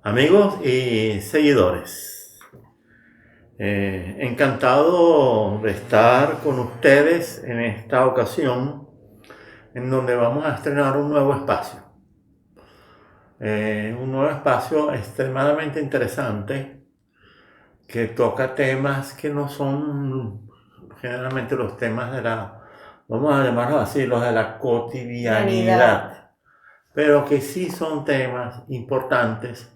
Amigos y seguidores, encantado de estar con ustedes en esta ocasión en donde vamos a estrenar un nuevo espacio. Un nuevo espacio extremadamente interesante que toca temas que no son generalmente los temas de vamos a llamarlos así, los de la cotidianidad, pero que sí son temas importantes,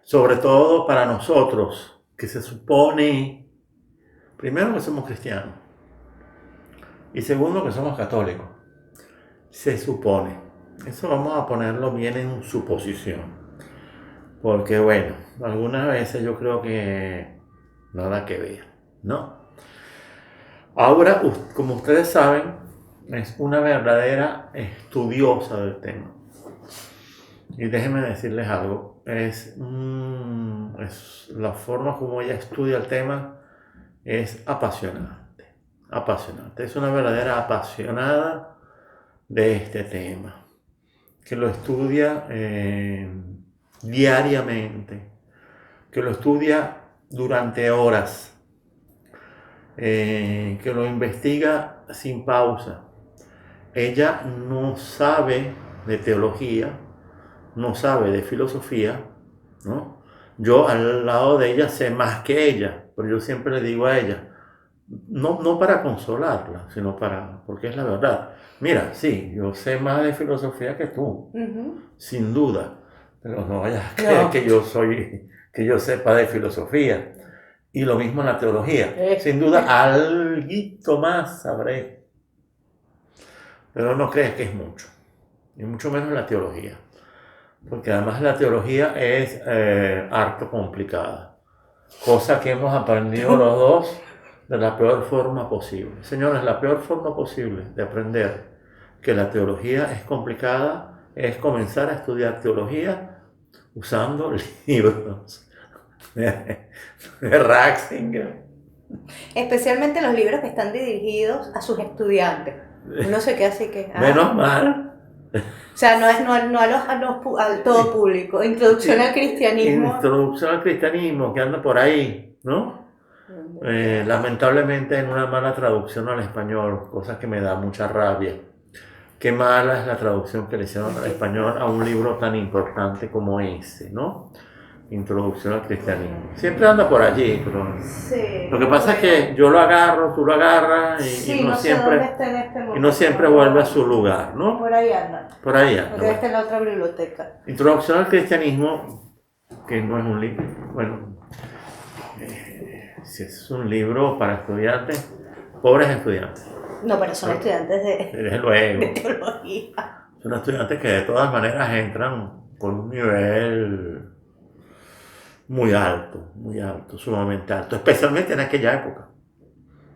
sobre todo para nosotros, que se supone, primero, que somos cristianos y segundo, que somos católicos. Se supone. Eso vamos a ponerlo bien en suposición. Porque bueno, algunas veces yo creo que nada que ver, ¿no? Ahora, como ustedes saben, es una verdadera estudiosa del tema. Y déjenme decirles algo, es la forma como ella estudia el tema es apasionante, apasionante. Es una verdadera apasionada de este tema, que lo estudia diariamente, que lo estudia durante horas, que lo investiga sin pausa. Ella no sabe de teología, no sabe de filosofía, ¿no? Yo al lado de ella sé más que ella, pero yo siempre le digo a ella, no para consolarla, sino porque es la verdad. Mira, sí, yo sé más de filosofía que tú, sin duda, pero no vayas a creer que yo sepa de filosofía. Y lo mismo en la teología. Sin duda, alguito más sabré, pero no crees que es mucho, y mucho menos la teología, porque además la teología es harto complicada, cosa que hemos aprendido los dos de la peor forma posible. Señores, la peor forma posible de aprender que la teología es complicada es comenzar a estudiar teología usando libros de Ratzinger. Especialmente los libros que están dirigidos a sus estudiantes. Uno se queda así que... Menos mal. O sea, no al todo público. Introducción al cristianismo. Introducción al cristianismo, que anda por ahí, ¿no? Lamentablemente en una mala traducción al español, cosa que me da mucha rabia. Qué mala es la traducción que le hicieron al español a un libro tan importante como ese, ¿no? Introducción al cristianismo. Siempre anda por allí, pero Sí, lo que pasa es que yo lo agarro, tú lo agarras y no sé dónde está en este momento. Y no siempre vuelve a su lugar, ¿no? Por ahí anda. Por ahí anda. Porque está en la otra biblioteca. Introducción al cristianismo, que no es un libro, bueno, si es un libro para estudiantes, pobres estudiantes. No, pero son estudiantes Desde luego. de teología. Son estudiantes que de todas maneras entran con un nivel muy alto, sumamente alto, especialmente en aquella época.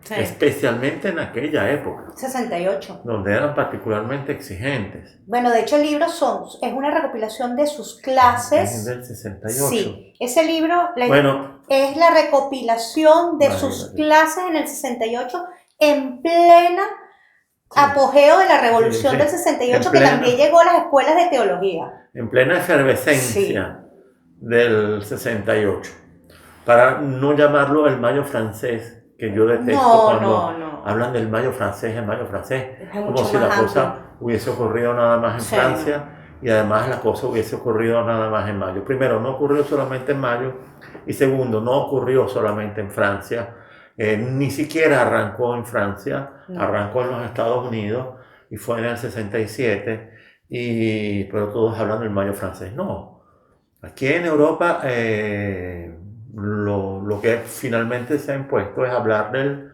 Sí. Especialmente en aquella época. 68. Donde eran particularmente exigentes. Bueno, de hecho el libro es una recopilación de sus clases. Es del 68. Sí, ese libro es la recopilación de sus clases en el 68 en plena apogeo de la revolución del 68, que también llegó a las escuelas de teología. En plena efervescencia del 68. Para no llamarlo el mayo francés, que yo detesto cuando hablan del mayo francés, como si la cosa hubiese ocurrido nada más en Francia y además la cosa hubiese ocurrido nada más en mayo. Primero, no ocurrió solamente en mayo y segundo, no ocurrió solamente en Francia, ni siquiera arrancó en Francia, arrancó en los Estados Unidos y fue en el 67, pero todos hablan del mayo francés. No, aquí en Europa lo que finalmente se ha impuesto es hablar del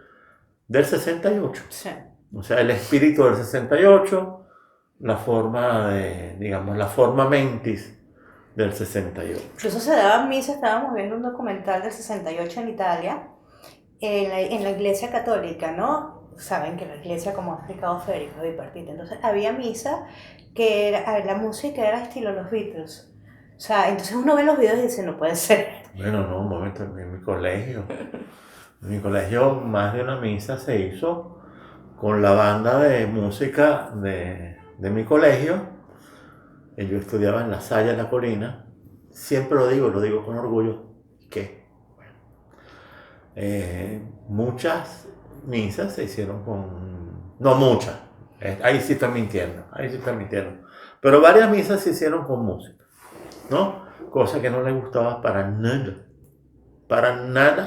68. Sí. O sea, el espíritu del 68, la forma mentis del 68. Incluso se daban misas, estábamos viendo un documental del 68 en Italia, en la iglesia católica, ¿no? Saben que la iglesia, como ha explicado Federico Bipartite, entonces había misa que la música era estilo los Beatles. O sea, entonces uno ve los videos y dice, no puede ser. Bueno, no, un momento, en mi colegio más de una misa se hizo con la banda de música de mi colegio. Yo estudiaba en La Salle, en La Colina, siempre lo digo con orgullo, que muchas misas se hicieron con, no muchas, ahí sí estoy mintiendo, pero varias misas se hicieron con música, ¿no? Cosa que no les gustaba para nada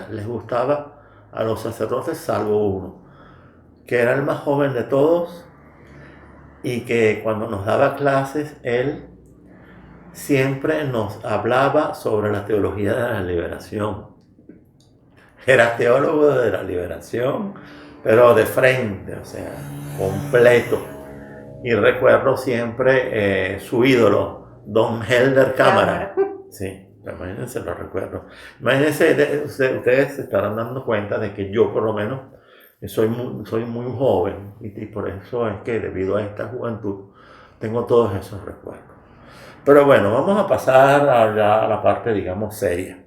les gustaba a los sacerdotes, salvo uno, que era el más joven de todos y que cuando nos daba clases, él siempre nos hablaba sobre la teología de la liberación. Era teólogo de la liberación, pero de frente, o sea, completo. Y recuerdo siempre su ídolo, Don Helder Cámara. Sí, imagínense, lo recuerdo. Imagínense, ustedes se estarán dando cuenta de que yo por lo menos soy muy joven y por eso es que debido a esta juventud tengo todos esos recuerdos. Pero bueno, vamos a pasar a la parte, digamos, seria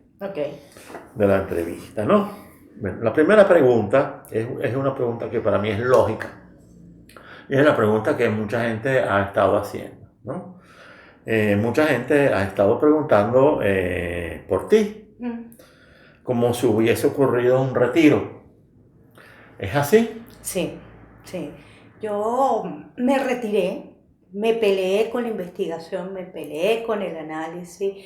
de la entrevista, ¿no? Bueno, la primera pregunta es una pregunta que para mí es lógica. Y es la pregunta que mucha gente ha estado haciendo, ¿no? Mucha gente ha estado preguntando por ti, como si hubiese ocurrido un retiro. ¿Es así? Sí, sí. Yo me retiré, me peleé con la investigación, me peleé con el análisis.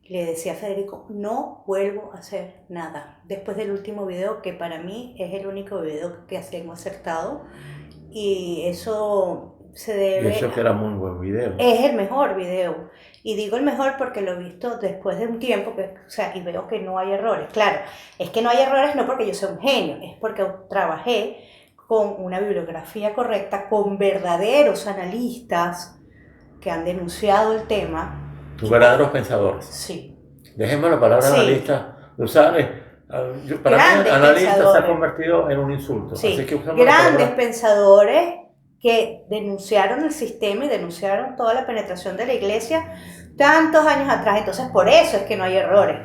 Le decía a Federico, no vuelvo a hacer nada. Después del último video, que para mí es el único video que hemos acertado, y eso se debe... Y eso que era muy buen video. Es el mejor video. Y digo el mejor porque lo he visto después de un tiempo, y veo que no hay errores. Claro, es que no hay errores no porque yo sea un genio, es porque trabajé con una bibliografía correcta, con verdaderos analistas que han denunciado el tema. Tus verdaderos pensadores. Sí. Dejemos la palabra analista de usar. Para mí, analista se ha convertido en un insulto. Sí. Así que grandes pensadores que denunciaron el sistema y denunciaron toda la penetración de la iglesia tantos años atrás. Entonces, por eso es que no hay errores.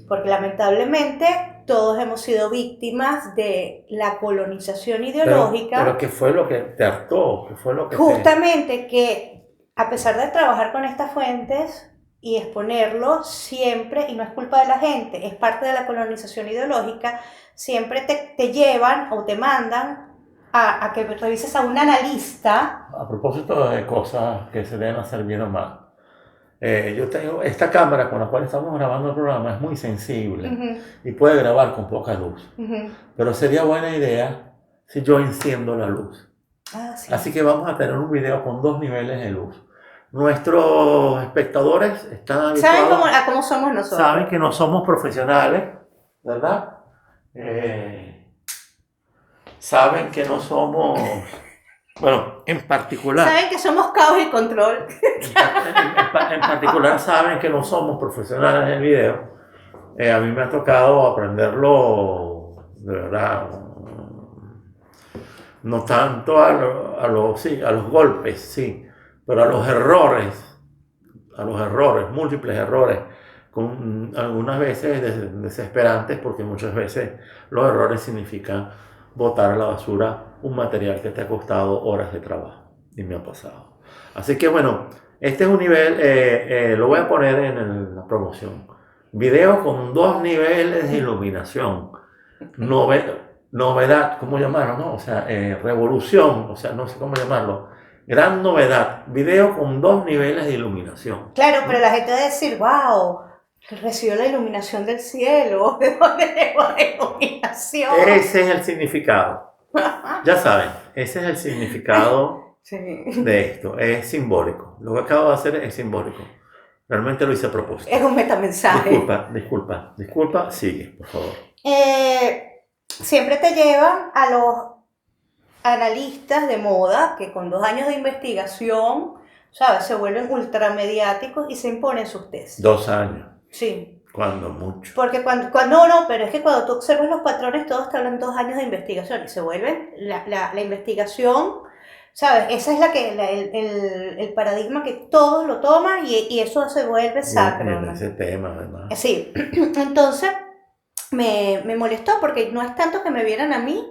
Porque lamentablemente todos hemos sido víctimas de la colonización ideológica. Pero ¿qué fue lo que te hartó? ¿Qué fue lo que justamente que, a pesar de trabajar con estas fuentes y exponerlo siempre, y no es culpa de la gente, es parte de la colonización ideológica, siempre te llevan o te mandan a que revises a un analista. A propósito de cosas que se deben hacer bien o mal, yo tengo esta cámara con la cual estamos grabando el programa, es muy sensible y puede grabar con poca luz, pero sería buena idea si yo enciendo la luz. Sí. Así que vamos a tener un video con 2 niveles de luz. Nuestros espectadores están habituados. ¿Saben cómo somos nosotros? Saben que no somos profesionales, ¿verdad? Saben que no somos, bueno, en particular. Saben que somos caos y control. En particular saben que no somos profesionales en el video. A mí me ha tocado aprenderlo, de verdad, no tanto a los golpes, sí, pero a los errores, múltiples errores, con algunas veces desesperantes, porque muchas veces los errores significan botar a la basura un material que te ha costado horas de trabajo, y me ha pasado. Así que bueno, este es un nivel, lo voy a poner en la promoción, video con 2 niveles de iluminación, novedad, ¿cómo llamarlo? ¿No? O sea, revolución, o sea, no sé cómo llamarlo. Gran novedad, video con 2 niveles de iluminación. Claro, pero la gente va a decir, wow, recibió la iluminación del cielo. ¿De dónde llegó la iluminación? Ese es el significado. Ya saben, ese es el significado de esto. Es simbólico. Lo que acabo de hacer es simbólico. Realmente lo hice a propósito. Es un metamensaje. Disculpa, sigue, por favor. Siempre te llevan a los analistas de moda que con 2 años de investigación, ¿sabes? Se vuelven ultramediáticos y se imponen sus tesis. 2 años. Sí. Cuando mucho. Porque pero es que cuando tú observas los patrones, todos te hablan 2 años de investigación y se vuelven la investigación, ¿sabes? Esa es el paradigma que todos lo toman y eso se vuelve sacro. ¿No? Ese tema, además. Sí. Entonces, me molestó porque no es tanto que me vieran a mí,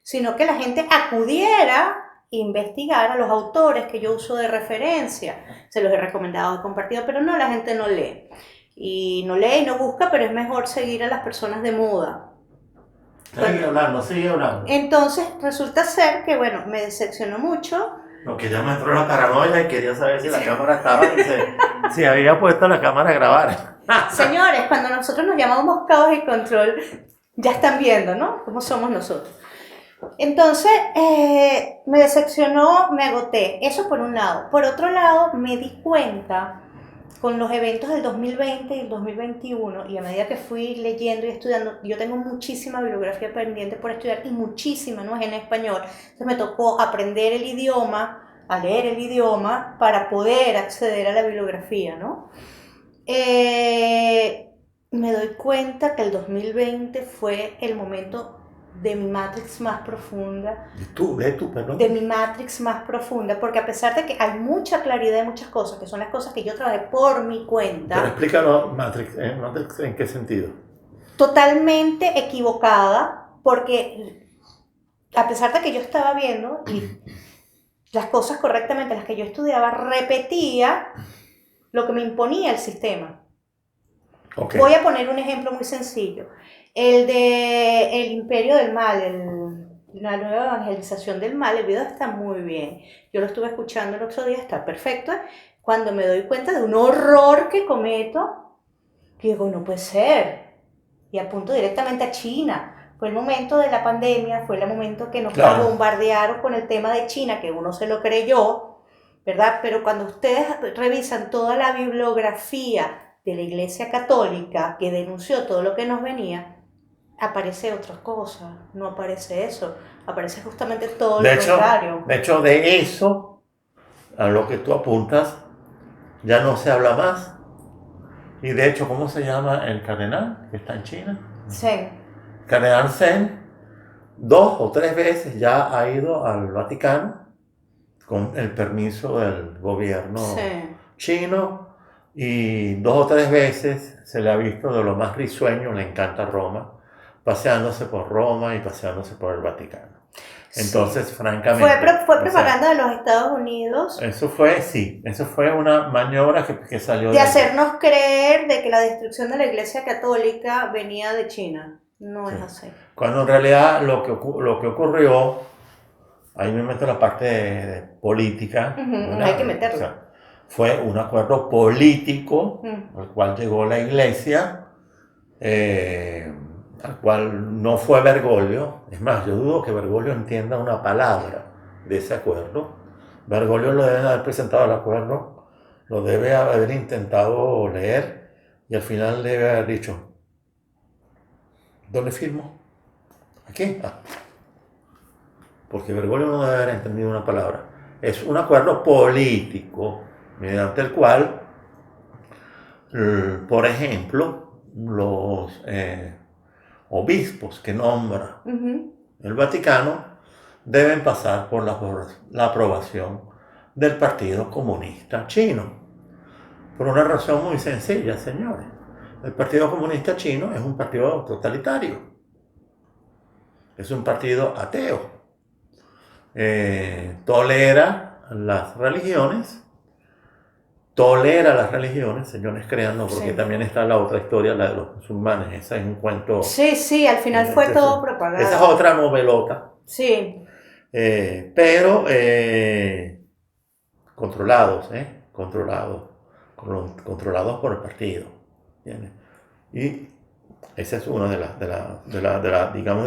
sino que la gente acudiera a investigar a los autores que yo uso de referencia. Se los he recomendado, he compartido, pero no, la gente no lee. y no lee y no busca, pero es mejor seguir a las personas de moda. Sigue hablando. Entonces resulta ser que, bueno, me decepcionó mucho. Lo que ya me entró la paranoia y quería saber si la cámara estaba, si había puesto la cámara a grabar. Señores, cuando nosotros nos llamamos caos y control, ya están viendo, ¿no? Cómo somos nosotros. Entonces, me decepcionó, me agoté. Eso por un lado. Por otro lado, me di cuenta con los eventos del 2020 y el 2021, y a medida que fui leyendo y estudiando, yo tengo muchísima bibliografía pendiente por estudiar y muchísima, no es en español. Entonces me tocó aprender el idioma, a leer el idioma, para poder acceder a la bibliografía, ¿no? Me doy cuenta que el 2020 fue el momento de mi Matrix más profunda. Perdón. De mi Matrix más profunda, porque a pesar de que hay mucha claridad en muchas cosas, que son las cosas que yo trabajé por mi cuenta. Pero explícalo, Matrix, ¿en qué sentido? Totalmente equivocada, porque a pesar de que yo estaba viendo y las cosas correctamente, las que yo estudiaba, repetía lo que me imponía el sistema. Okay. Voy a poner un ejemplo muy sencillo. El de El Imperio del Mal, la nueva evangelización del mal, el video está muy bien. Yo lo estuve escuchando el otro día, está perfecto. Cuando me doy cuenta de un horror que cometo, digo, no puede ser. Y apunto directamente a China. Fue el momento de la pandemia, fue el momento que nos bombardearon con el tema de China, que uno se lo creyó, ¿verdad? Pero cuando ustedes revisan toda la bibliografía de la Iglesia Católica que denunció todo lo que nos venía, aparece otras cosas, no aparece eso, aparece justamente todo lo contrario. De hecho, de eso, a lo que tú apuntas, ya no se habla más. Y de hecho, ¿cómo se llama el cardenal que está en China? Zen. Cardenal Zen, 2 o 3 veces ya ha ido al Vaticano con el permiso del gobierno chino. Y 2 o 3 veces se le ha visto de lo más risueño, le encanta Roma, paseándose por Roma y paseándose por el Vaticano. Entonces, francamente... Fue propaganda de los Estados Unidos. Eso fue una maniobra que salió de hacernos creer de que la destrucción de la Iglesia Católica venía de China. No es así. Cuando en realidad lo que ocurrió, ahí me meto en la parte de política. Hay que meterlo. O sea, fue un acuerdo político al cual llegó la Iglesia, al cual no fue Bergoglio. Es más, yo dudo que Bergoglio entienda una palabra de ese acuerdo. Bergoglio lo debe haber presentado el acuerdo, lo debe haber intentado leer y al final debe haber dicho, ¿dónde firmo? Aquí. Porque Bergoglio no debe haber entendido una palabra. Es un acuerdo político mediante el cual, por ejemplo, los obispos que nombra el Vaticano deben pasar por la aprobación del Partido Comunista Chino. Por una razón muy sencilla, señores. El Partido Comunista Chino es un partido totalitario. Es un partido ateo. Tolera las religiones, señores creando, porque también está la otra historia, la de los musulmanes, esa es un cuento. Sí, al final fue todo propaganda. Esa es otra novelota. Sí. Pero controlados por el partido. ¿Entiendes? Y esa es una de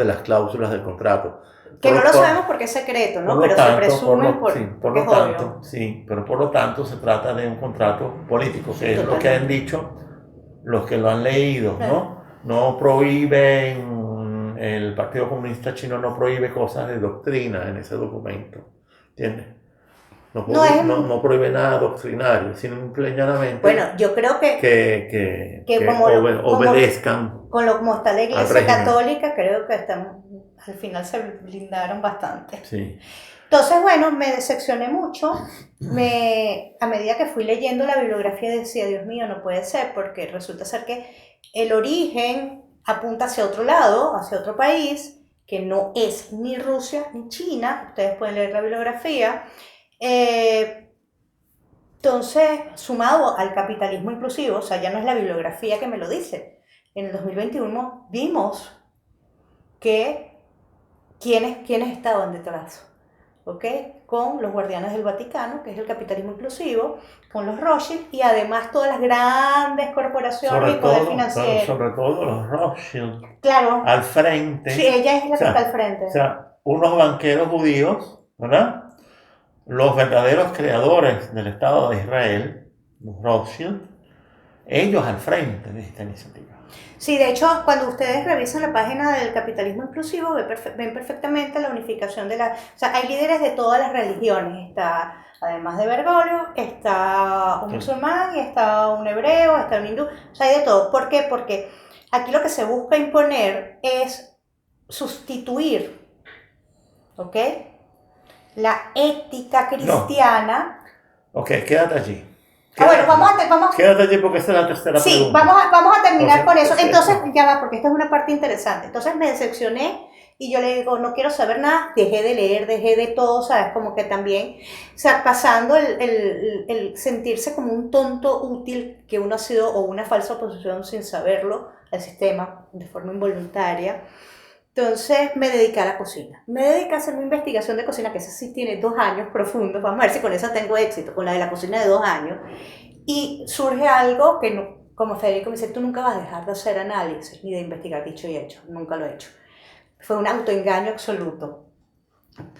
las cláusulas del contrato. Que no lo sabemos porque es secreto, ¿no? Pero se presume porque es obvio. Sí, pero por lo tanto se trata de un contrato político, que es lo que han dicho los que lo han leído, ¿no? No prohíben, el Partido Comunista Chino no prohíbe cosas de doctrina en ese documento, ¿entiendes? No prohíbe nada doctrinario, simplemente bueno, yo creo que obedezcan. Como está la Iglesia Católica, creo que al final se blindaron bastante. Sí. Entonces, bueno, me decepcioné mucho. A medida que fui leyendo la bibliografía decía, Dios mío, no puede ser, porque resulta ser que el origen apunta hacia otro lado, hacia otro país, que no es ni Rusia ni China. Ustedes pueden leer la bibliografía. Entonces, sumado al capitalismo inclusivo, o sea, ya no es la bibliografía que me lo dice. En el 2021 vimos que quiénes estaban detrás, ¿ok? Con los guardianes del Vaticano, que es el capitalismo inclusivo, con los Rothschild y además todas las grandes corporaciones y poder financiero. Sobre todo los Rothschild Claro, al frente. sí, ella es la O que sea, está al frente. O sea, unos banqueros judíos, ¿verdad? Los verdaderos creadores del Estado de Israel, los Rothschild, ellos al frente de esta iniciativa. Sí, de hecho, cuando ustedes revisan la página del capitalismo inclusivo, ven perfectamente la unificación de la... O sea, hay líderes de todas las religiones. Está, además de Bergoglio, está un musulmán, y está un hebreo, está un hindú. O sea, hay de todo. ¿Por qué? Porque aquí lo que se busca imponer es sustituir, ¿ok?, la ética cristiana. No. Ok, quédate allí. Bueno, vamos a... Quédate allí porque esa es la tercera pregunta. Sí, vamos a terminar con eso. Entonces, ya va, porque esta es una parte interesante. Entonces me decepcioné y yo le digo, no quiero saber nada, dejé de leer, dejé de todo, ¿sabes? Como que también, o sea, pasando el sentirse como un tonto útil que uno ha sido, o una falsa oposición sin saberlo al sistema de forma involuntaria. Entonces me dediqué a la cocina. Me dediqué a hacer una investigación de cocina, que esa sí tiene 2 años profundos. Vamos a ver si con esa tengo éxito, con la de la cocina de 2 años. Y surge algo que, no, como Federico me dice, tú nunca vas a dejar de hacer análisis ni de investigar, dicho y hecho. Nunca lo he hecho. Fue un autoengaño absoluto.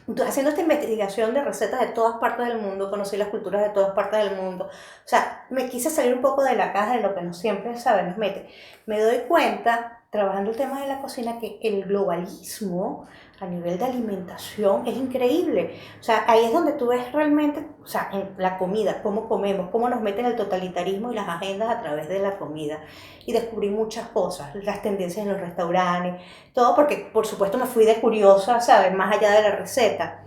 Entonces, haciendo esta investigación de recetas de todas partes del mundo, conocí las culturas de todas partes del mundo. O sea, me quise salir un poco de la caja de lo que no siempre, ¿sabes?, nos mete. Me doy cuenta, trabajando el tema de la cocina, que el globalismo a nivel de alimentación es increíble. O sea, ahí es donde tú ves realmente, o sea, en la comida, cómo comemos, cómo nos meten el totalitarismo y las agendas a través de la comida. Y descubrí muchas cosas, las tendencias en los restaurantes, todo porque, por supuesto, me fui de curiosa, ¿sabes?, más allá de la receta.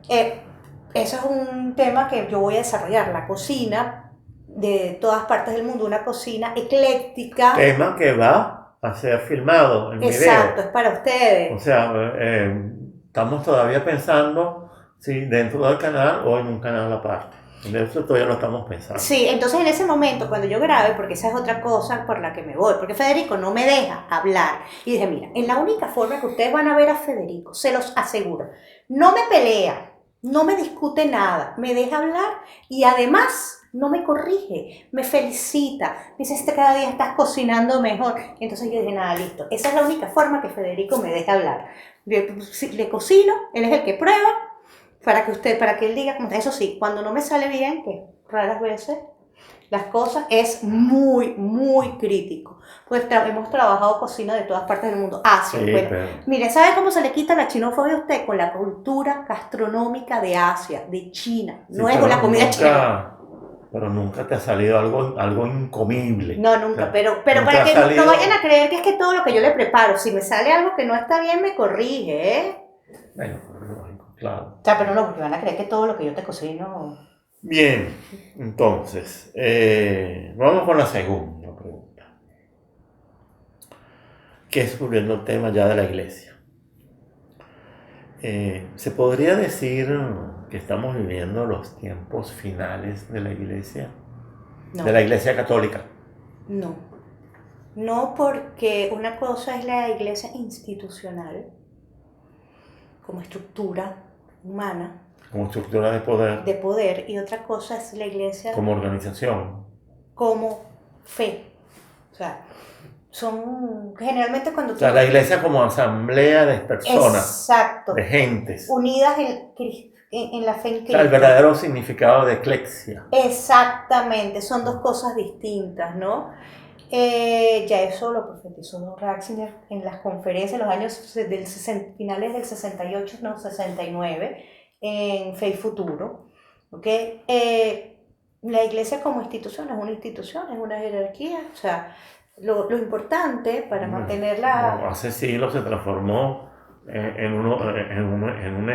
Eso es un tema que yo voy a desarrollar, la cocina de todas partes del mundo, una cocina ecléctica. Tema que va a ser filmado en video. Exacto, es para ustedes. O sea, estamos todavía pensando si dentro del canal o en un canal aparte. De eso todavía lo estamos pensando. Sí, entonces en ese momento, cuando yo grabe, porque esa es otra cosa por la que me voy, porque Federico no me deja hablar. Y dije, mira, en la única forma que ustedes van a ver a Federico, se los aseguro, no me pelea, no me discute nada, me deja hablar y además no me corrige, me felicita, me dice, cada día estás cocinando mejor. Entonces yo dije, nada, listo, esa es la única forma que Federico me deja hablar. Le cocino, él es el que prueba, para que él diga, eso sí, cuando no me sale bien, que raras veces, las cosas, es muy, muy crítico. Pues hemos trabajado cocina de todas partes del mundo. Asia, Sí, bueno, pero... mire, ¿sabe cómo se le quita la chinofobia a usted? Con la cultura gastronómica de Asia, de China. Sí, no es con la comida china. Pero nunca te ha salido algo incomible. No, nunca, O sea, pero nunca para que salido... no vayan a creer que es que todo lo que yo le preparo, si me sale algo que no está bien, me corrige, ¿eh? Bueno, lógico, claro. O sea, pero no, porque van a creer que todo lo que yo te cocino... Bien, entonces, vamos con la segunda pregunta, que es volviendo al tema ya de la iglesia. ¿Se podría decir que estamos viviendo los tiempos finales de la iglesia? No. De la iglesia católica. No. No, porque una cosa es la iglesia institucional, como estructura humana. Como estructura de poder. De poder, y otra cosa es la iglesia como organización. Como fe. O sea, son generalmente cuando... O sea, la iglesia como asamblea de personas. Exacto. De gentes. Unidas en la fe en Cristo. O sea, el verdadero significado de eclesia. Exactamente, son dos cosas distintas, ¿no? Ya eso lo profetizó Ratzinger en las conferencias en los años finales del 68, no, 69, en Fe y Futuro. ¿Okay? La iglesia como institución es una jerarquía, o sea, lo importante para mantenerla... No, hace siglos se transformó en un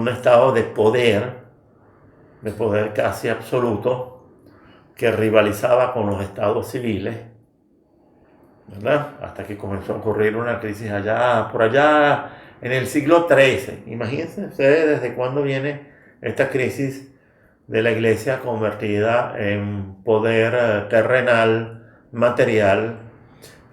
estado de poder casi absoluto, que rivalizaba con los estados civiles, ¿verdad? Hasta que comenzó a ocurrir una crisis por allá en el siglo XIII. Imagínense ustedes desde cuándo viene esta crisis de la iglesia convertida en poder terrenal, material,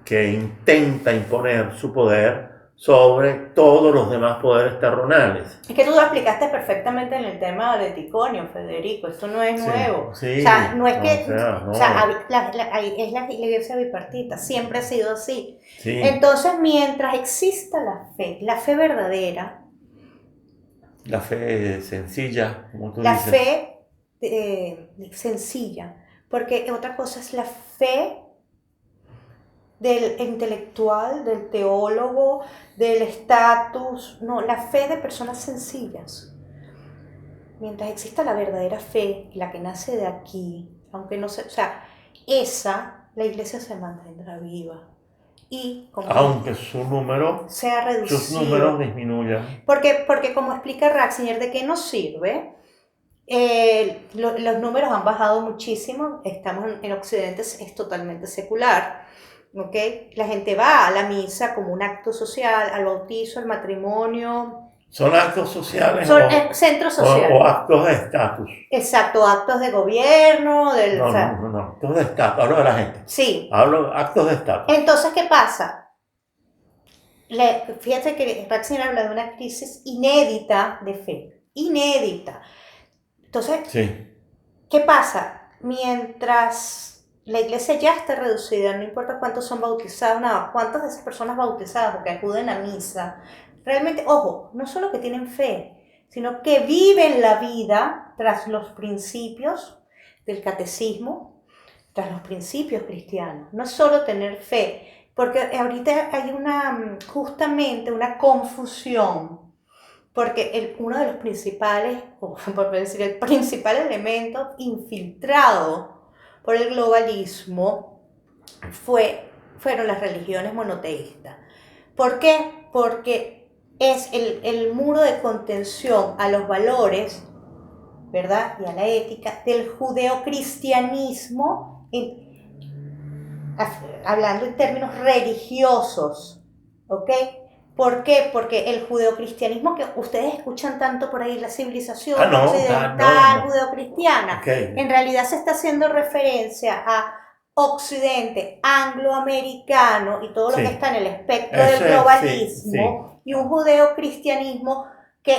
que intenta imponer su poder sobre todos los demás poderes terrenales. Es que tú lo explicaste perfectamente en el tema de Ticonio, Federico, esto no es Sí, nuevo. sí, O sea, no es o que, sea, o sea, no, es la iglesia bipartita, siempre ha sido así. sí, Entonces, mientras exista la fe verdadera, la fe sencilla, como tú la dices. fe sencilla, porque otra cosa es la fe del intelectual, del teólogo, del estatus, no, la fe de personas sencillas. Mientras exista la verdadera fe, la que nace de aquí, aunque no se, o sea, la iglesia se mantendrá viva y como Aunque su número, sea sus números reducido. disminuyan. Porque como explica Ratzinger, ¿de qué nos sirve? Los números han bajado muchísimo, estamos en Occidente, es totalmente secular. ¿Okay? La gente va a la misa como un acto social, al bautizo, al matrimonio. ¿Son actos sociales Son centros o sociales. actos de estatus? Exacto, actos de gobierno, No, o no, sea, no, no, actos de estatus, hablo de la gente. sí. Hablo de actos de estatus. Entonces, ¿qué pasa? Fíjate que Ratzinger habla de una crisis inédita de fe. Inédita. Entonces, Sí, ¿qué pasa? Mientras la iglesia ya está reducida, no importa cuántos son bautizados, nada, cuántas de esas personas bautizadas o que acuden a misa, realmente, ojo, no solo que tienen fe, sino que viven la vida tras los principios del catecismo, tras los principios cristianos. No es solo tener fe, porque ahorita hay justamente una confusión porque uno de los principales, o por decir, el principal elemento infiltrado por el globalismo fueron las religiones monoteístas. ¿Por qué? Porque es el muro de contención a los valores, ¿verdad? Y a la ética del judeocristianismo, hablando en términos religiosos, ¿ok? ¿Por qué? Porque el judeocristianismo que ustedes escuchan tanto por ahí, la civilización occidental, no. judeocristiana, Ok, en realidad se está haciendo referencia a Occidente, angloamericano y todo lo que está sí, en el espectro del ese, sí, sí. globalismo y un judeocristianismo que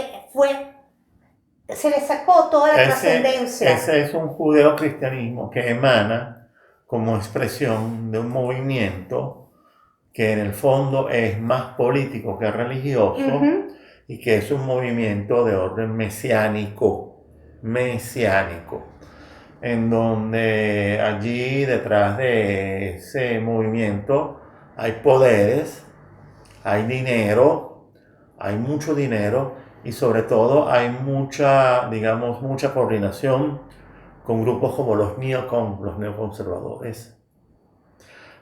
se le sacó toda la trascendencia. Ese es un judeo-cristianismo que emana como expresión de un movimiento que en el fondo es más político que religioso Ujú. y que es un movimiento de orden mesiánico, en donde allí detrás de ese movimiento hay poderes, hay dinero, hay mucho dinero y sobre todo hay mucha, digamos, mucha coordinación con grupos como los los neoconservadores.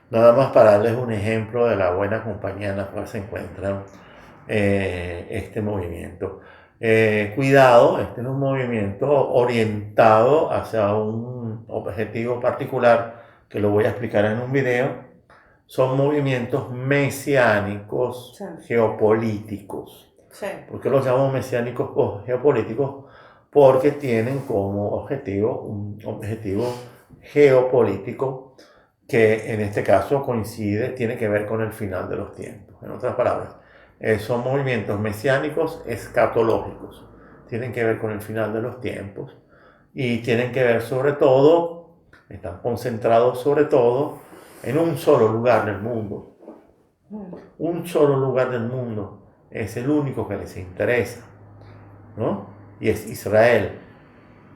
Nada más para darles un ejemplo de la buena compañía en la cual se encuentra este movimiento. Cuidado, este es un movimiento orientado hacia un objetivo particular que lo voy a explicar en un video. Son movimientos mesiánicos Sí, geopolíticos. sí. ¿Por qué los llamo mesiánicos geopolíticos? Porque tienen como objetivo un objetivo geopolítico que en este caso coincide, tiene que ver con el final de los tiempos. En otras palabras, son movimientos mesiánicos escatológicos. Tienen que ver con el final de los tiempos y tienen que ver sobre todo, están concentrados sobre todo en un solo lugar del mundo. Un solo lugar del mundo es el único que les interesa, ¿no? Y es Israel,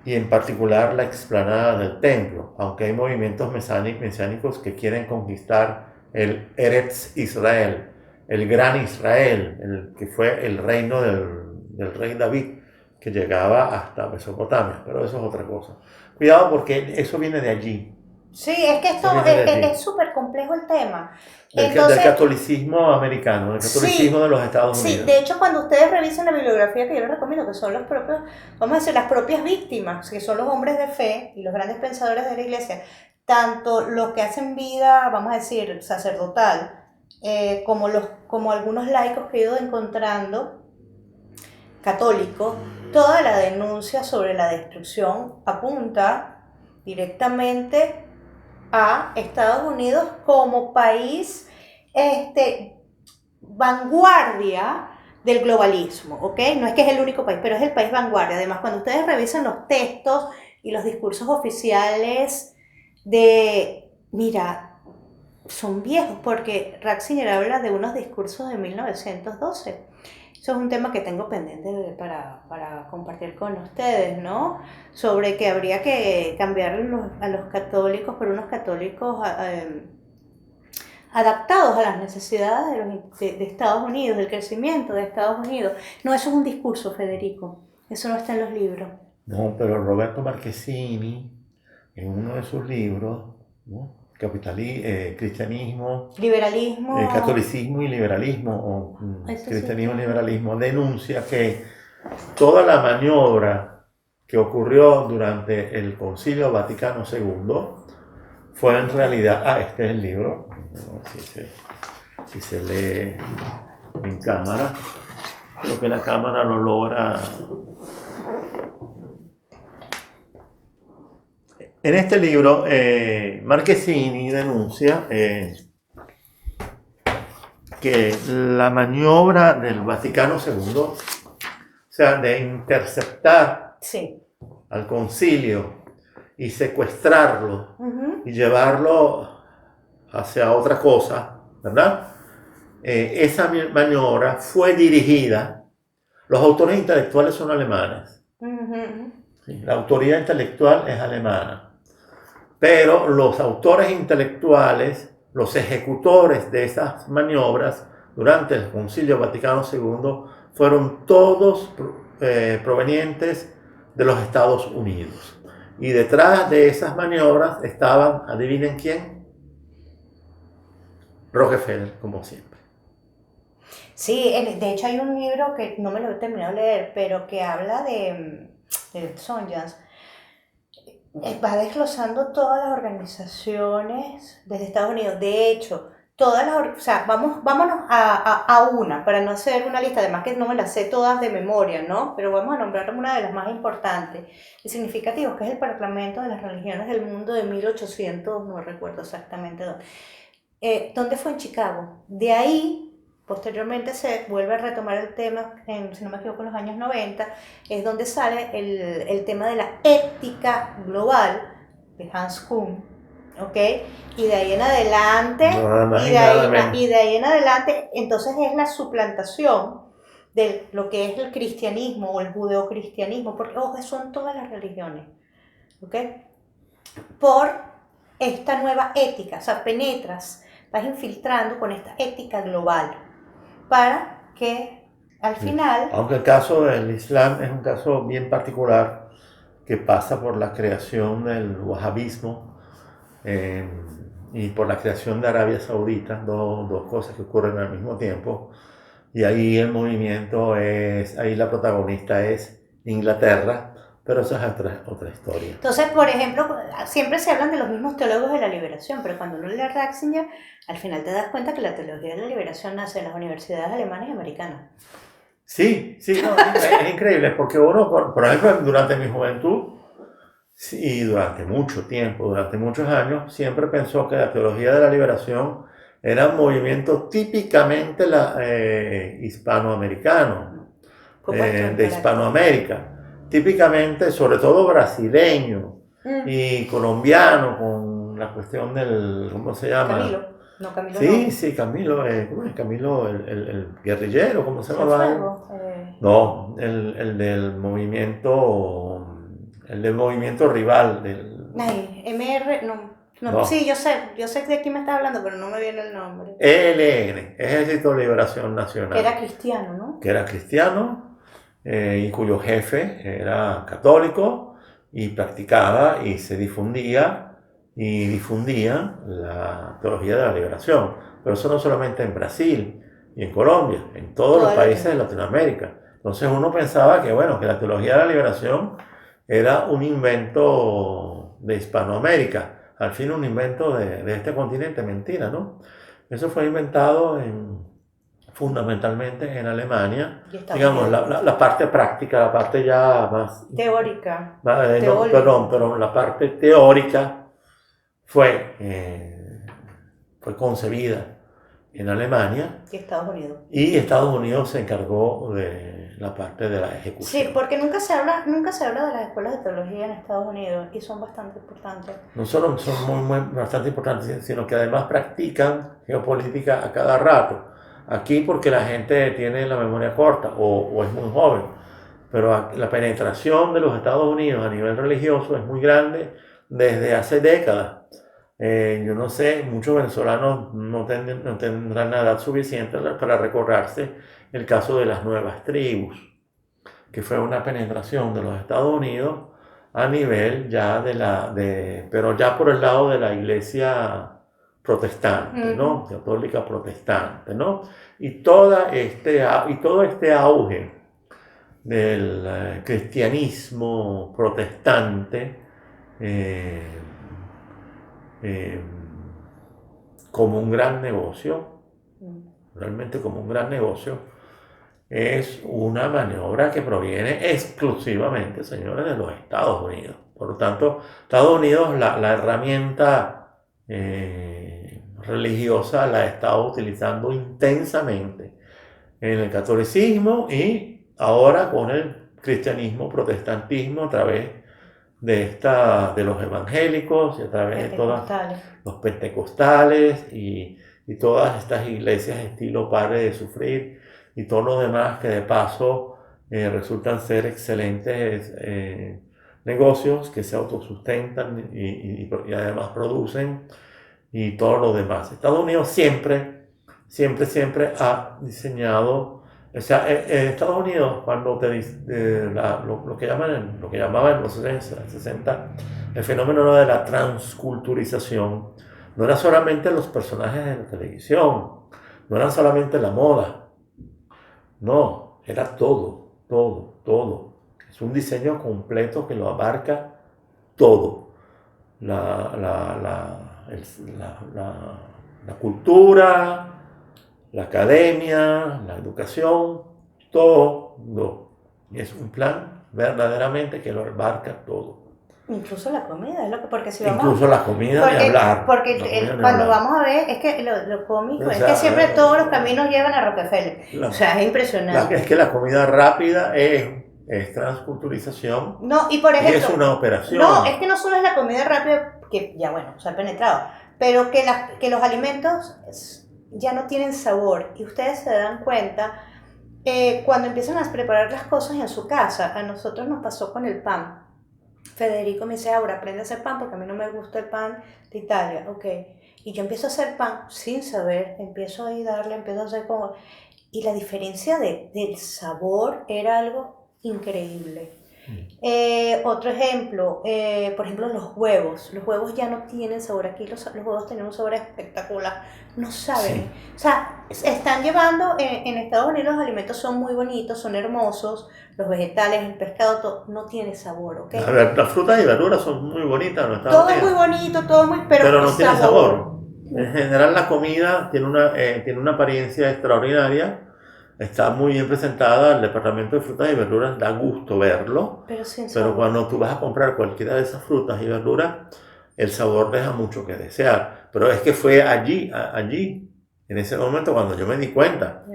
y en particular la explanada del templo, aunque hay movimientos mesiánicos que quieren conquistar el Eretz Israel, el gran Israel, el que fue el reino del rey David, que llegaba hasta Mesopotamia, pero eso es otra cosa. Cuidado porque eso viene de allí, Sí, es que eso esto viene de es allí, súper complejo el tema. del Entonces, catolicismo americano, del catolicismo sí, de los Estados sí, Unidos. de hecho cuando ustedes revisen la bibliografía que yo les recomiendo, que son los propios, vamos a decir, las propias víctimas, que son los hombres de fe y los grandes pensadores de la iglesia, tanto los que hacen vida, vamos a decir, sacerdotal, como algunos laicos que he ido encontrando, católicos, toda la denuncia sobre la destrucción apunta directamente a Estados Unidos como país vanguardia del globalismo, ¿ok? No es que es el único país, pero es el país vanguardia. Además, cuando ustedes revisan los textos y los discursos oficiales mira, son viejos, porque Ratzinger habla de unos discursos de 1912. Eso es un tema que tengo pendiente para compartir con ustedes, ¿no? Sobre que habría que cambiar a los católicos por unos católicos adaptados a las necesidades de Estados Unidos, del crecimiento de Estados Unidos. No, eso es un discurso, Federico. Eso no está en los libros. No, pero Roberto Marchesini, en uno de sus libros, ¿no? Cristianismo, Liberalismo. catolicismo y liberalismo, o cristianismo y Sí. liberalismo, denuncia que toda la maniobra que ocurrió durante el Concilio Vaticano II fue en realidad, este es el libro, no sé si se lee en cámara, creo que la cámara lo logra. En este libro, Marchesini denuncia que la maniobra del Vaticano II, o sea, de interceptar Sí. al concilio y secuestrarlo y llevarlo hacia otra cosa, ¿verdad? Esa maniobra fue dirigida, los autores intelectuales son alemanes, ¿sí? La autoridad intelectual es alemana. Pero los autores intelectuales, los ejecutores de esas maniobras durante el Concilio Vaticano II fueron todos provenientes de los Estados Unidos. Y detrás de esas maniobras estaban, adivinen quién, Rockefeller, como siempre. Sí, de hecho hay un libro que no me lo he terminado de leer, pero que habla de Sonyas. Va desglosando todas las organizaciones desde Estados Unidos. De hecho, o sea, vámonos a una, para no hacer una lista, además que no me las sé todas de memoria, ¿no? Pero vamos a nombrar una de las más importantes y significativas, que es el Parlamento de las Religiones del Mundo de 1800, no recuerdo exactamente dónde. ¿Dónde fue? En Chicago. De ahí, posteriormente se vuelve a retomar el tema, si no me equivoco, en los años 90, es donde sale el tema de la ética global de Hans Kuhn, ¿ok? Y de ahí en adelante, y de ahí en adelante, entonces es la suplantación de lo que es el cristianismo o el judeocristianismo, porque ojo, son todas las religiones, ¿ok? Por esta nueva ética, o sea, vas infiltrando con esta ética global para que al final... Aunque el caso del Islam es un caso bien particular que pasa por la creación del wahabismo y por la creación de Arabia Saudita, dos cosas que ocurren al mismo tiempo. Y ahí el movimiento ahí la protagonista es Inglaterra, pero esa es otra historia. Entonces, por ejemplo, siempre se hablan de los mismos teólogos de la liberación, pero cuando uno lee a Ratzinger, al final te das cuenta que la teología de la liberación nace en las universidades alemanas y americanas. Sí, no, es increíble, porque uno, por ejemplo, durante mi juventud y durante mucho tiempo, durante muchos años, siempre pensó que la teología de la liberación era un movimiento típicamente hispanoamericano, de Hispanoamérica, típicamente, sobre todo brasileño y colombiano, con la cuestión del, ¿cómo se llama? Camilo. No, Camilo sí, no. sí, Camilo, ¿cómo es? Camilo, el guerrillero, ¿cómo se llama? No, el del movimiento rival Ay, MR, no. Sí, yo sé de quién me estás hablando, pero no me viene el nombre. ELN, Ejército de Liberación Nacional. Que era cristiano, ¿no? Que era cristiano y cuyo jefe era católico y practicaba y se difundía la teología de la liberación. Pero eso no solamente en Brasil y en Colombia, en todos los países de Latinoamérica. Entonces uno pensaba que, bueno, que la teología de la liberación era un invento de Hispanoamérica, al fin un invento de este continente, mentira, ¿no? Eso fue inventado fundamentalmente en Alemania. Y Estados Digamos, Unidos. la parte práctica, la parte ya más, Teórica. no, Teórica. pero la parte teórica fue, fue concebida en Alemania Y Estados Unidos. y Estados Unidos se encargó de la parte de la Sí, ejecución. porque nunca se habla de las escuelas de teología en Estados Unidos y son bastante importantes. No solo son bastante importantes, sino que además practican geopolítica a cada rato. Aquí porque la gente tiene la memoria corta o es muy joven, pero la penetración de los Estados Unidos a nivel religioso es muy grande desde hace décadas. Yo no sé, muchos venezolanos no tendrán la edad suficiente para recordarse el caso de las nuevas tribus, que fue una penetración de los Estados Unidos a nivel ya pero ya por el lado de la iglesia protestante, ¿no? Católica protestante, ¿no? Y todo este auge del cristianismo protestante eh, eh, como un gran negocio, realmente como un gran negocio, es una maniobra que proviene exclusivamente, señores, de los Estados Unidos. Por lo tanto, Estados Unidos la herramienta religiosa la ha estado utilizando intensamente en el catolicismo y ahora con el cristianismo, protestantismo a través de los evangélicos y a través de todos los pentecostales y todas estas iglesias estilo Padre de Sufrir y todo lo demás que de paso resultan ser excelentes negocios que se autosustentan y además producen y todo lo demás. Estados Unidos siempre ha diseñado, o sea, en Estados Unidos cuando lo que llamaban en los 60 el fenómeno de la transculturización, no era solamente los personajes de la televisión, no era solamente la moda, no, era todo. Es un diseño completo que lo abarca todo. La, la, la, la cultura, la academia, la educación, todo. Y es un plan verdaderamente que lo abarca todo. Incluso la comida, es lo que, porque si vamos incluso la comida de hablar. Porque cuando vamos a ver, es que lo cómico, o sea, es que siempre todos los caminos llevan a Rockefeller. O sea, es impresionante. Es que la comida rápida es transculturización. No, y por ejemplo. Y es una operación. No, es que no solo es la comida rápida, que ya bueno, se ha penetrado, pero que los alimentos ya no tienen sabor. Y ustedes se dan cuenta cuando empiezan a preparar las cosas en su casa. A nosotros nos pasó con el pan. Federico me dice, Aura, aprende a hacer pan porque a mí no me gusta el pan de Italia. Ok. Y yo empiezo a hacer pan sin saber, empiezo a empiezo a hacer como. Y la diferencia del sabor era algo increíble. Otro ejemplo, por ejemplo, los huevos. Los huevos ya no tienen sabor. Aquí los huevos tienen un sabor espectacular. No saben. Sí. O sea, están llevando en Estados Unidos los alimentos son muy bonitos, son hermosos. Los vegetales, el pescado, todo, no tiene sabor, ¿ok? A ver, las frutas y verduras son muy bonitas, ¿no? Todo es muy bonito, todo muy... Pero no tiene sabor. En general la comida tiene una apariencia extraordinaria. Está muy bien presentada, el departamento de frutas y verduras da gusto verlo, pero cuando tú vas a comprar cualquiera de esas frutas y verduras, el sabor deja mucho que desear. Pero es que fue allí, en ese momento, cuando yo me di cuenta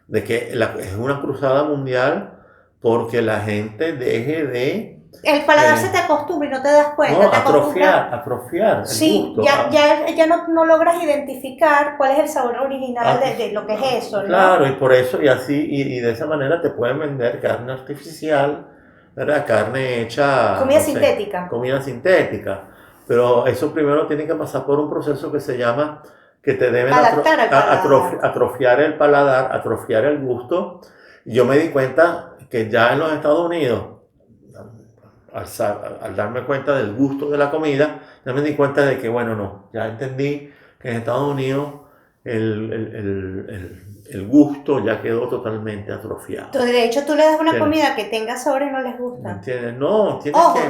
de que es una cruzada mundial porque la gente deje de... El paladar se te acostumbra y no te das cuenta. No, atrofiar. Sí, gusto, ya no logras identificar cuál es el sabor original de lo que es eso, ¿no? Claro, y por eso, y así, y de esa manera te pueden vender carne artificial, ¿verdad? Carne hecha... Comida sintética. Comida sintética. Pero eso primero tiene que pasar por un proceso que se llama, que te deben atrofiar el paladar, atrofiar el gusto. Y yo me di cuenta que ya en los Estados Unidos, al darme cuenta del gusto de la comida, ya me di cuenta de que, bueno, no, ya entendí que en Estados Unidos el gusto ya quedó totalmente atrofiado. Entonces, de hecho, tú le das una comida que tenga sabor y no les gusta. ¿Entiendes? No, tienes que...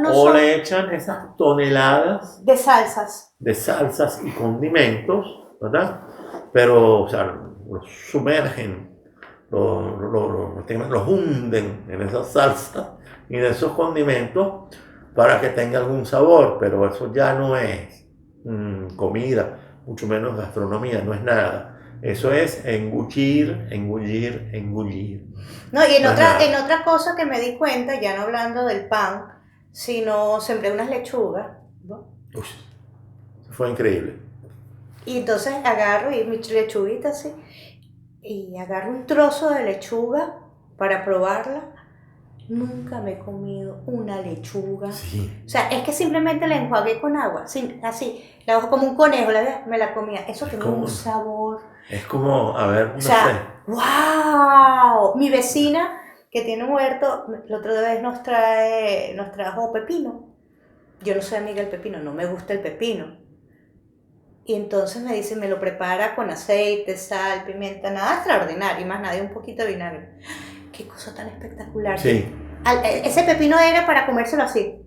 no le echan esas toneladas de salsas y condimentos, ¿verdad? Pero, o sea, los sumergen, los hunden en esa salsa y en esos condimentos para que tenga algún sabor, pero eso ya no es comida, mucho menos gastronomía, no es nada. Eso es engullir, engullir, engullir. No, y No es nada. en otra cosa que me di cuenta, ya no hablando del pan, sino sembré unas lechugas, ¿no? Uy, fue increíble. Y entonces agarro y mi lechuguita así, y agarro un trozo de lechuga para probarla. Nunca me he comido una lechuga. Sí. O sea, es que simplemente la enjuagué con agua, así, la hago como un conejo, me la comía. Eso tenía un sabor. Es como, a ver, no o sea, sé. ¡wow! Mi vecina, que tiene un huerto, la otra vez nos trajo pepino. Yo no soy amiga del pepino, no me gusta el pepino. Y entonces me dice, me lo prepara con aceite, sal, pimienta, nada extraordinario, y más nada, y un poquito de vinagre. Qué cosa tan espectacular. Sí. Ese pepino era para comérselo así.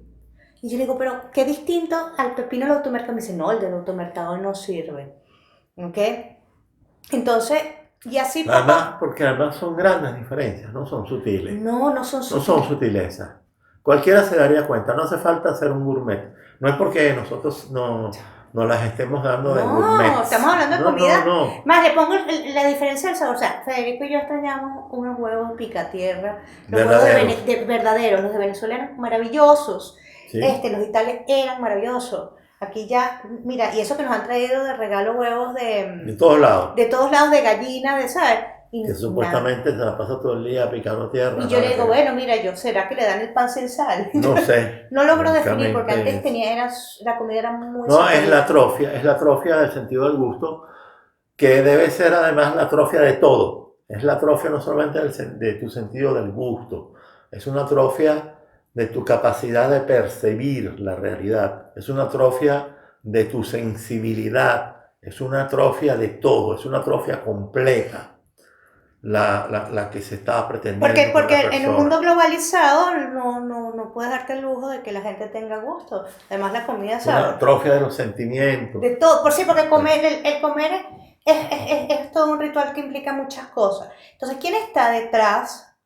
Y yo le digo, pero qué distinto al pepino del automercado. Me dice, no, el del automercado no sirve. ¿Ok? Entonces, y así Además, porque además son grandes diferencias, no son sutiles. No son sutiles. No son sutilezas. Cualquiera se daría cuenta, no hace falta ser un gourmet. No es porque nosotros no las estemos dando de gourmet. No, estamos hablando de comida. No. Más, le pongo la diferencia del sabor. O sea, Federico y yo extrañamos unos huevos picatierra. Los huevos verdaderos, los de venezolanos, maravillosos. Sí. Los de Italia eran maravillosos. Aquí ya, mira, y eso que nos han traído de regalo huevos de todos lados. De todos lados, de gallina, de, ¿sabes? Y que supuestamente se la pasa todo el día picando tierra. Y yo le digo, bueno, mira, ¿será que le dan el pan sin sal? No sé. No logro definir, porque antes la comida era muy... No, es la atrofia del sentido del gusto, que debe ser además la atrofia de todo. Es la atrofia no solamente de tu sentido del gusto, es una atrofia de tu capacidad de percibir la realidad, es una atrofia de tu sensibilidad, es una atrofia de todo, es una atrofia completa. La que se está pretendiendo. Porque en un mundo globalizado no puedes darte el lujo de que la gente tenga gusto. Además, la comida es una atrofia de los sentimientos. De todo. Por sí, porque el comer es todo un ritual que implica muchas cosas. Entonces, ¿quién está detrás,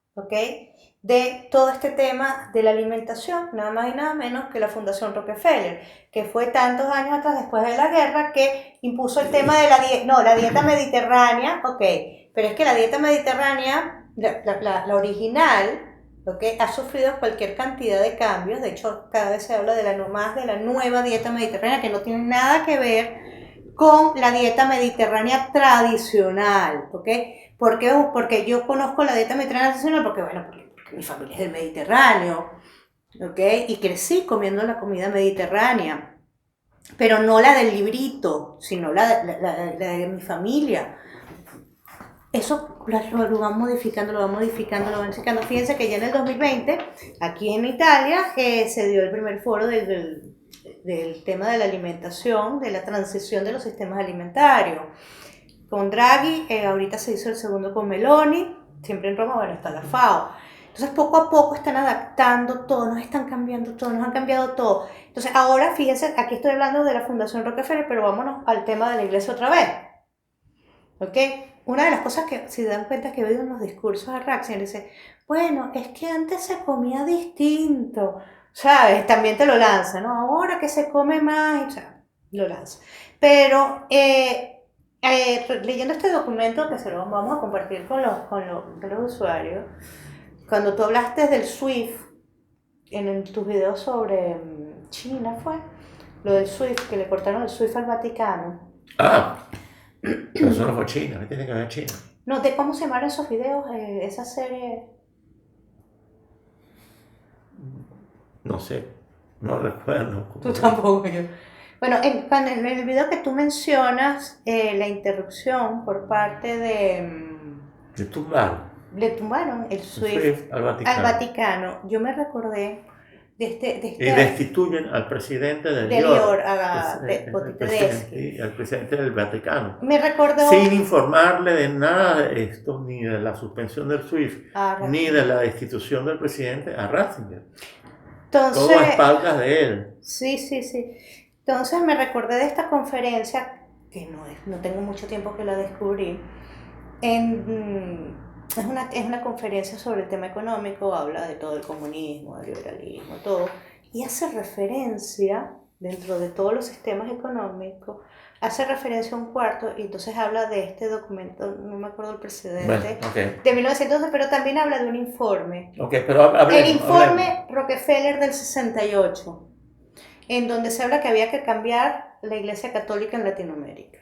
de todo este tema de la alimentación? Nada más y nada menos que la Fundación Rockefeller, que fue tantos años atrás, después de la guerra, que impuso el tema de la dieta mediterránea, pero es que la dieta mediterránea, la original, ha sufrido cualquier cantidad de cambios. De hecho, cada vez se habla de la nueva dieta mediterránea, que no tiene nada que ver con la dieta mediterránea tradicional. ¿Por qué? Porque yo conozco la dieta mediterránea tradicional porque mi familia es del Mediterráneo, y crecí comiendo la comida mediterránea, pero no la del librito, sino la de mi familia. Eso lo van modificando. Fíjense que ya en el 2020, aquí en Italia, se dio el primer foro del tema de la alimentación, de la transición de los sistemas alimentarios. Con Draghi, ahorita se hizo el segundo con Meloni, siempre en Roma, está la FAO. Entonces, poco a poco están adaptando todo, nos están cambiando todo, nos han cambiado todo. Entonces, ahora, fíjense, aquí estoy hablando de la Fundación Rockefeller, pero vámonos al tema de la iglesia otra vez. Una de las cosas que, si dan cuenta, que he oído en los discursos de Ratzinger, dice, bueno, es que antes se comía distinto, ¿sabes? También te lo lanza, ¿no? Ahora que se come más, o sea, lo lanza. Pero, leyendo este documento, que se lo vamos a compartir con los usuarios, cuando tú hablaste del SWIFT, en tus videos sobre China, ¿fue? Lo del SWIFT, que le cortaron el SWIFT al Vaticano. Pero eso no fue China, ¿qué tiene que ver China? No, ¿de cómo se llamaron esos videos, esa serie? No sé, no recuerdo. Tú tampoco, yo. Bueno, en el video que tú mencionas, la interrupción por parte de tumbar. Le tumbaron el SWIFT al Vaticano. Yo me recordé de este y destituyen al presidente del Lior, al presidente del Vaticano. Me recordó, sin informarle de nada de esto, ni de la suspensión del SWIFT, ni de la destitución del presidente a Ratzinger. Entonces, todo a espaldas de él. Sí. Entonces me recordé de esta conferencia, que no tengo mucho tiempo que la descubrí, Es una conferencia sobre el tema económico, habla de todo el comunismo, del liberalismo, todo, y hace referencia, dentro de todos los sistemas económicos, hace referencia a un cuarto, y entonces habla de este documento, no me acuerdo el Bueno, precedente, ok. de 1912, pero también habla de un informe. Ok, pero El hablemos. informe Rockefeller del 68, en donde se habla que había que cambiar la Iglesia Católica en Latinoamérica.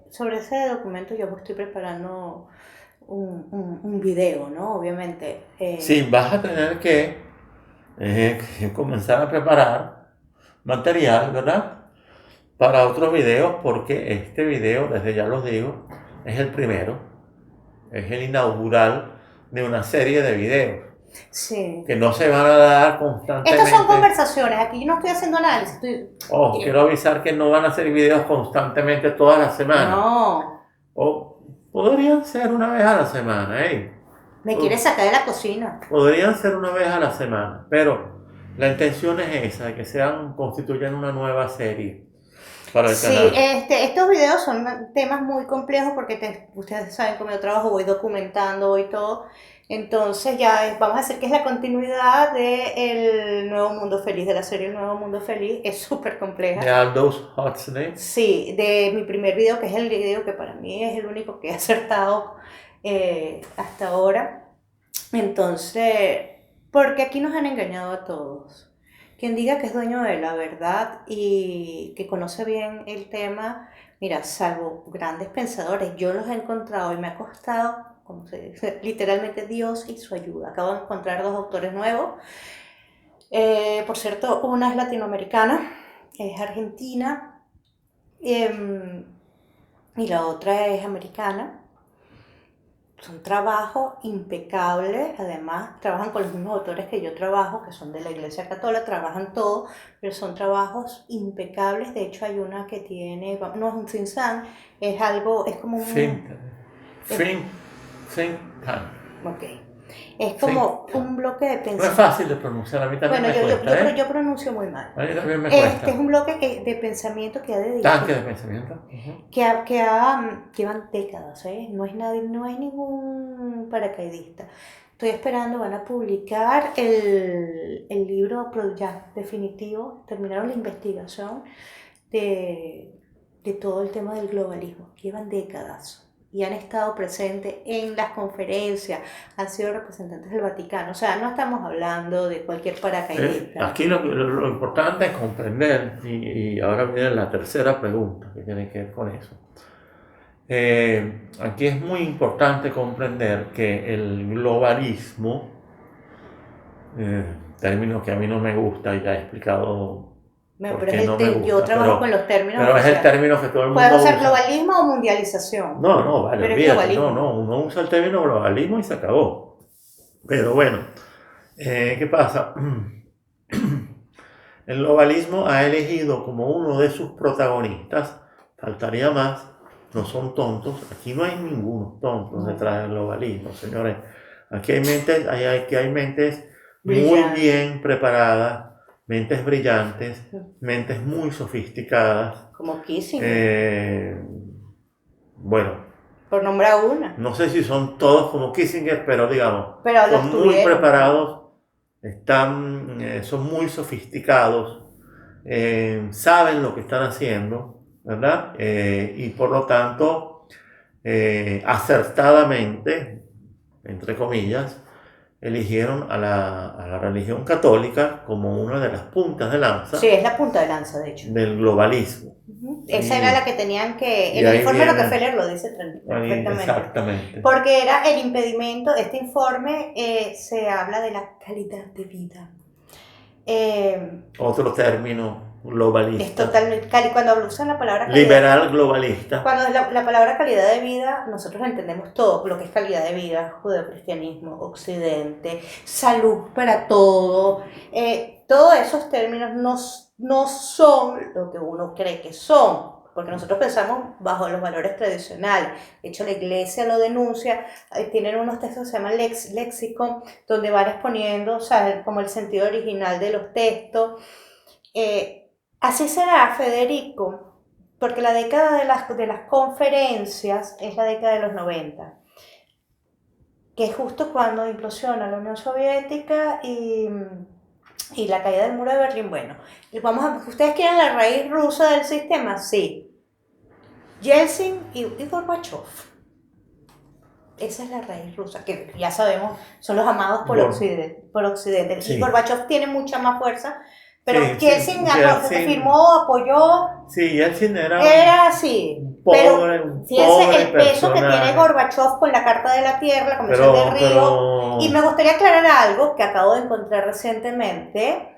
Sobre ese documento yo estoy preparando un video, ¿no? Obviamente. Sí, vas a tener que comenzar a preparar material, ¿verdad? Para otros videos, porque este video, desde ya los digo, es el primero, es el inaugural de una serie de videos Sí. que no se van a dar Estas son constantemente. conversaciones, aquí yo no estoy haciendo análisis. Quiero avisar que no van a ser videos constantemente todas las semanas. No, O podrían ser una vez a la semana, ¿eh? me quieres sacar de la cocina. Podrían ser una vez a la semana, pero la intención es esa, que constituyan una nueva serie para el Sí, canal. estos videos son temas muy complejos porque ustedes saben cómo yo trabajo, voy documentando, voy todo. Entonces vamos a decir que es la continuidad de El Nuevo Mundo Feliz, de la serie El Nuevo Mundo Feliz. Es súper De compleja. Aldous Huxley. Sí, de mi primer video, que es el video que para mí es el único que he acertado hasta ahora. Entonces, porque aquí nos han engañado a todos. Quien diga que es dueño de la verdad y que conoce bien el tema, mira, salvo grandes pensadores, yo los he encontrado y me ha costado, como se dice, literalmente Dios y su ayuda. Acabo de encontrar dos autores nuevos. Por cierto, una es latinoamericana, es argentina, y la otra es americana. Son trabajos impecables, además trabajan con los mismos autores que yo trabajo, que son de la Iglesia Católica, trabajan todo, pero son trabajos impecables. De hecho hay una que tiene, no es un think tank, es algo, es como un... Think tank. Ok. Es como un bloque de No es pensamiento. fácil de pronunciar, a mí también Bueno, me cuesta, ¿eh? yo pronuncio muy mal. A mí también me cuesta. Este es un bloque de pensamiento que ha dedicado... Tanque de pensamiento. llevan décadas, ¿eh? No es ningún paracaidista. Estoy esperando, van a publicar el libro ya definitivo, terminaron la investigación de todo el tema del globalismo. Llevan décadas y han estado presentes en las conferencias, han sido representantes del Vaticano. O sea, no estamos hablando de cualquier paracaidista. Aquí lo importante es comprender, y ahora viene la tercera pregunta que tiene que ver con eso. Aquí es muy importante comprender que el globalismo, término que a mí no me gusta y ya he explicado Bueno, por pero qué no me gusta, yo trabajo con los términos pero es el oficiales. término que todo el mundo Puedo usar usa. globalismo o mundialización. No, vale, Pero es olvídate, globalismo. uno usa el término globalismo y se acabó. Pero bueno, ¿qué pasa? El globalismo ha elegido como uno de sus protagonistas, faltaría más, no son tontos, aquí no hay ninguno tontos detrás del globalismo, señores. Aquí hay mentes muy bien preparadas, mentes brillantes, mentes muy sofisticadas. Como Kissinger. Bueno, por nombrar una. No sé si son todos como Kissinger, pero digamos, Pero son muy preparados, son muy sofisticados, saben lo que están haciendo, ¿verdad? Y por lo tanto, acertadamente, entre comillas, eligieron a la religión católica como una de las puntas de lanza. Sí, es la punta de lanza, de hecho. Del globalismo. Esa era la que tenían que... En el informe Rockefeller lo dice perfectamente. Exactamente. Porque era el impedimento, este informe se habla de la calidad de vida. Otro término globalista. Es totalmente... Cuando usan la palabra calidad, liberal globalista. Cuando la palabra calidad de vida, nosotros entendemos todo lo que es calidad de vida, judeocristianismo, occidente, salud para todo. Todos esos términos no son lo que uno cree que son, porque nosotros pensamos bajo los valores tradicionales. De hecho, la iglesia lo denuncia, tienen unos textos que se llaman léxico, donde van exponiendo, o sea, como el sentido original de los textos. Así será, Federico, porque la década de las conferencias es la década de los 90, que es justo cuando implosiona la Unión Soviética y la caída del muro de Berlín. Bueno, ¿ustedes quieren la raíz rusa del sistema? Sí. Yeltsin y Gorbachev. Esa es la raíz rusa, que ya sabemos, son los amados por Occidente. Sí. Y Gorbachev tiene mucha más fuerza, pero Sí, Yeltsin Yeltsin firmó, apoyó. Sí, Yeltsin Era así. un pobre Fíjense el peso que personaje. tiene Gorbachev con la Carta de la Tierra, la Convención de Río. Y me gustaría aclarar algo que acabo de encontrar recientemente.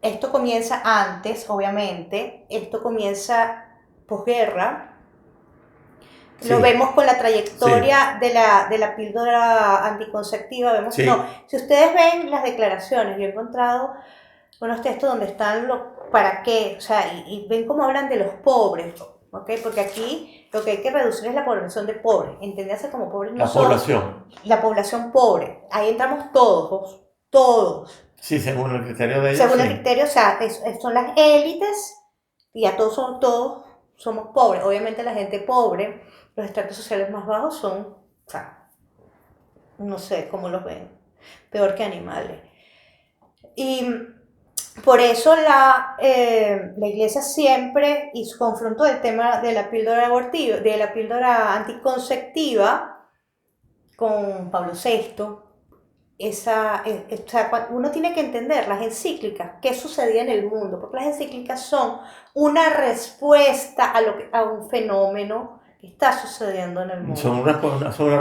Esto comienza antes, obviamente. Esto comienza posguerra. Sí. Lo vemos con la trayectoria de la píldora anticonceptiva. Vemos, Sí. no, si ustedes ven las declaraciones, yo he encontrado unos textos donde están para qué, o sea, y ven cómo hablan de los pobres, ¿ok? Porque aquí lo que hay que reducir es la población de pobres, entenderse como pobres no La población. La población pobre, ahí entramos todos. Sí, según el criterio de ellos. Según sí. el criterio, o sea, son las élites y ya todos somos pobres. Obviamente la gente pobre, los estratos sociales más bajos son, o sea, no sé cómo los ven, peor que animales. Y por eso la Iglesia siempre confrontó el tema de la píldora abortiva, de la píldora anticonceptiva con Pablo VI. O sea, uno tiene que entender las encíclicas, qué sucedía en el mundo, porque las encíclicas son una respuesta a un fenómeno que está sucediendo en el mundo. Son una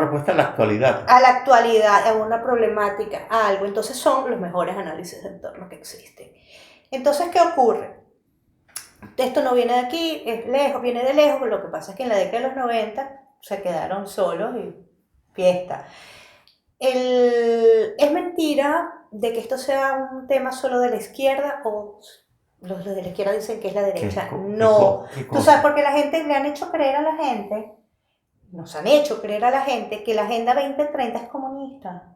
respuesta a la actualidad. A la actualidad, a una problemática, a algo. Entonces son los mejores análisis de entorno que existen. Entonces, ¿qué ocurre? Esto no viene de aquí, es lejos, viene de lejos, pero lo que pasa es que en la década de los 90 se quedaron solos y fiesta. Es mentira de que esto sea un tema solo de la izquierda o los de la izquierda dicen que es la derecha. No. Tú sabes, porque la gente le han hecho creer a la gente, nos han hecho creer a la gente que la Agenda 2030 es comunista.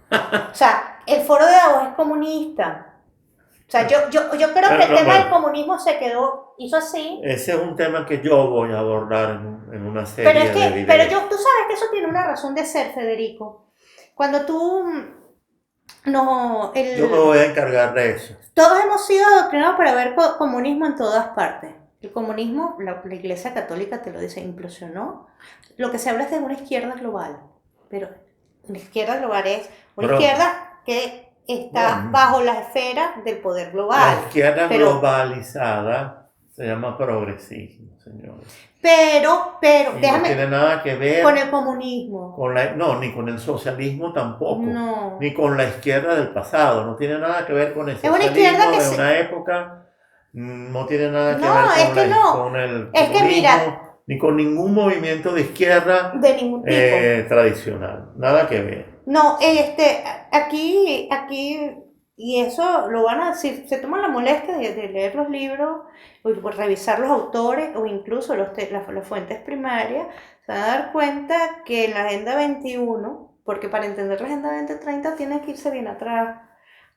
O sea, el Foro de Davos es comunista. O sea, yo creo que el tema del comunismo hizo así. Ese es un tema que yo voy a abordar en una serie de videos. Pero tú sabes que eso tiene una razón de ser, Federico. Cuando tú... yo me voy a encargar de eso. Todos hemos sido adoctrinados para ver comunismo en todas partes. El comunismo, la Iglesia Católica te lo dice, implosionó. Lo que se habla es de una izquierda global. Pero una izquierda global es una izquierda que está bajo la esfera del poder global. La izquierda globalizada se llama progresismo, señores. Pero, no tiene nada que ver con el comunismo. Ni con el socialismo tampoco. No. Ni con la izquierda del pasado. No tiene nada que ver con el socialismo de una época. No tiene nada que ver con el comunismo. Ni con ningún movimiento de izquierda de ningún tipo. Tradicional. Nada que ver. No, aquí, y eso lo van a decir, se toman la molestia de leer los libros, o revisar los autores, o incluso las fuentes primarias, se van a dar cuenta que en la Agenda 21, porque para entender la Agenda 2030 tienen que irse bien atrás.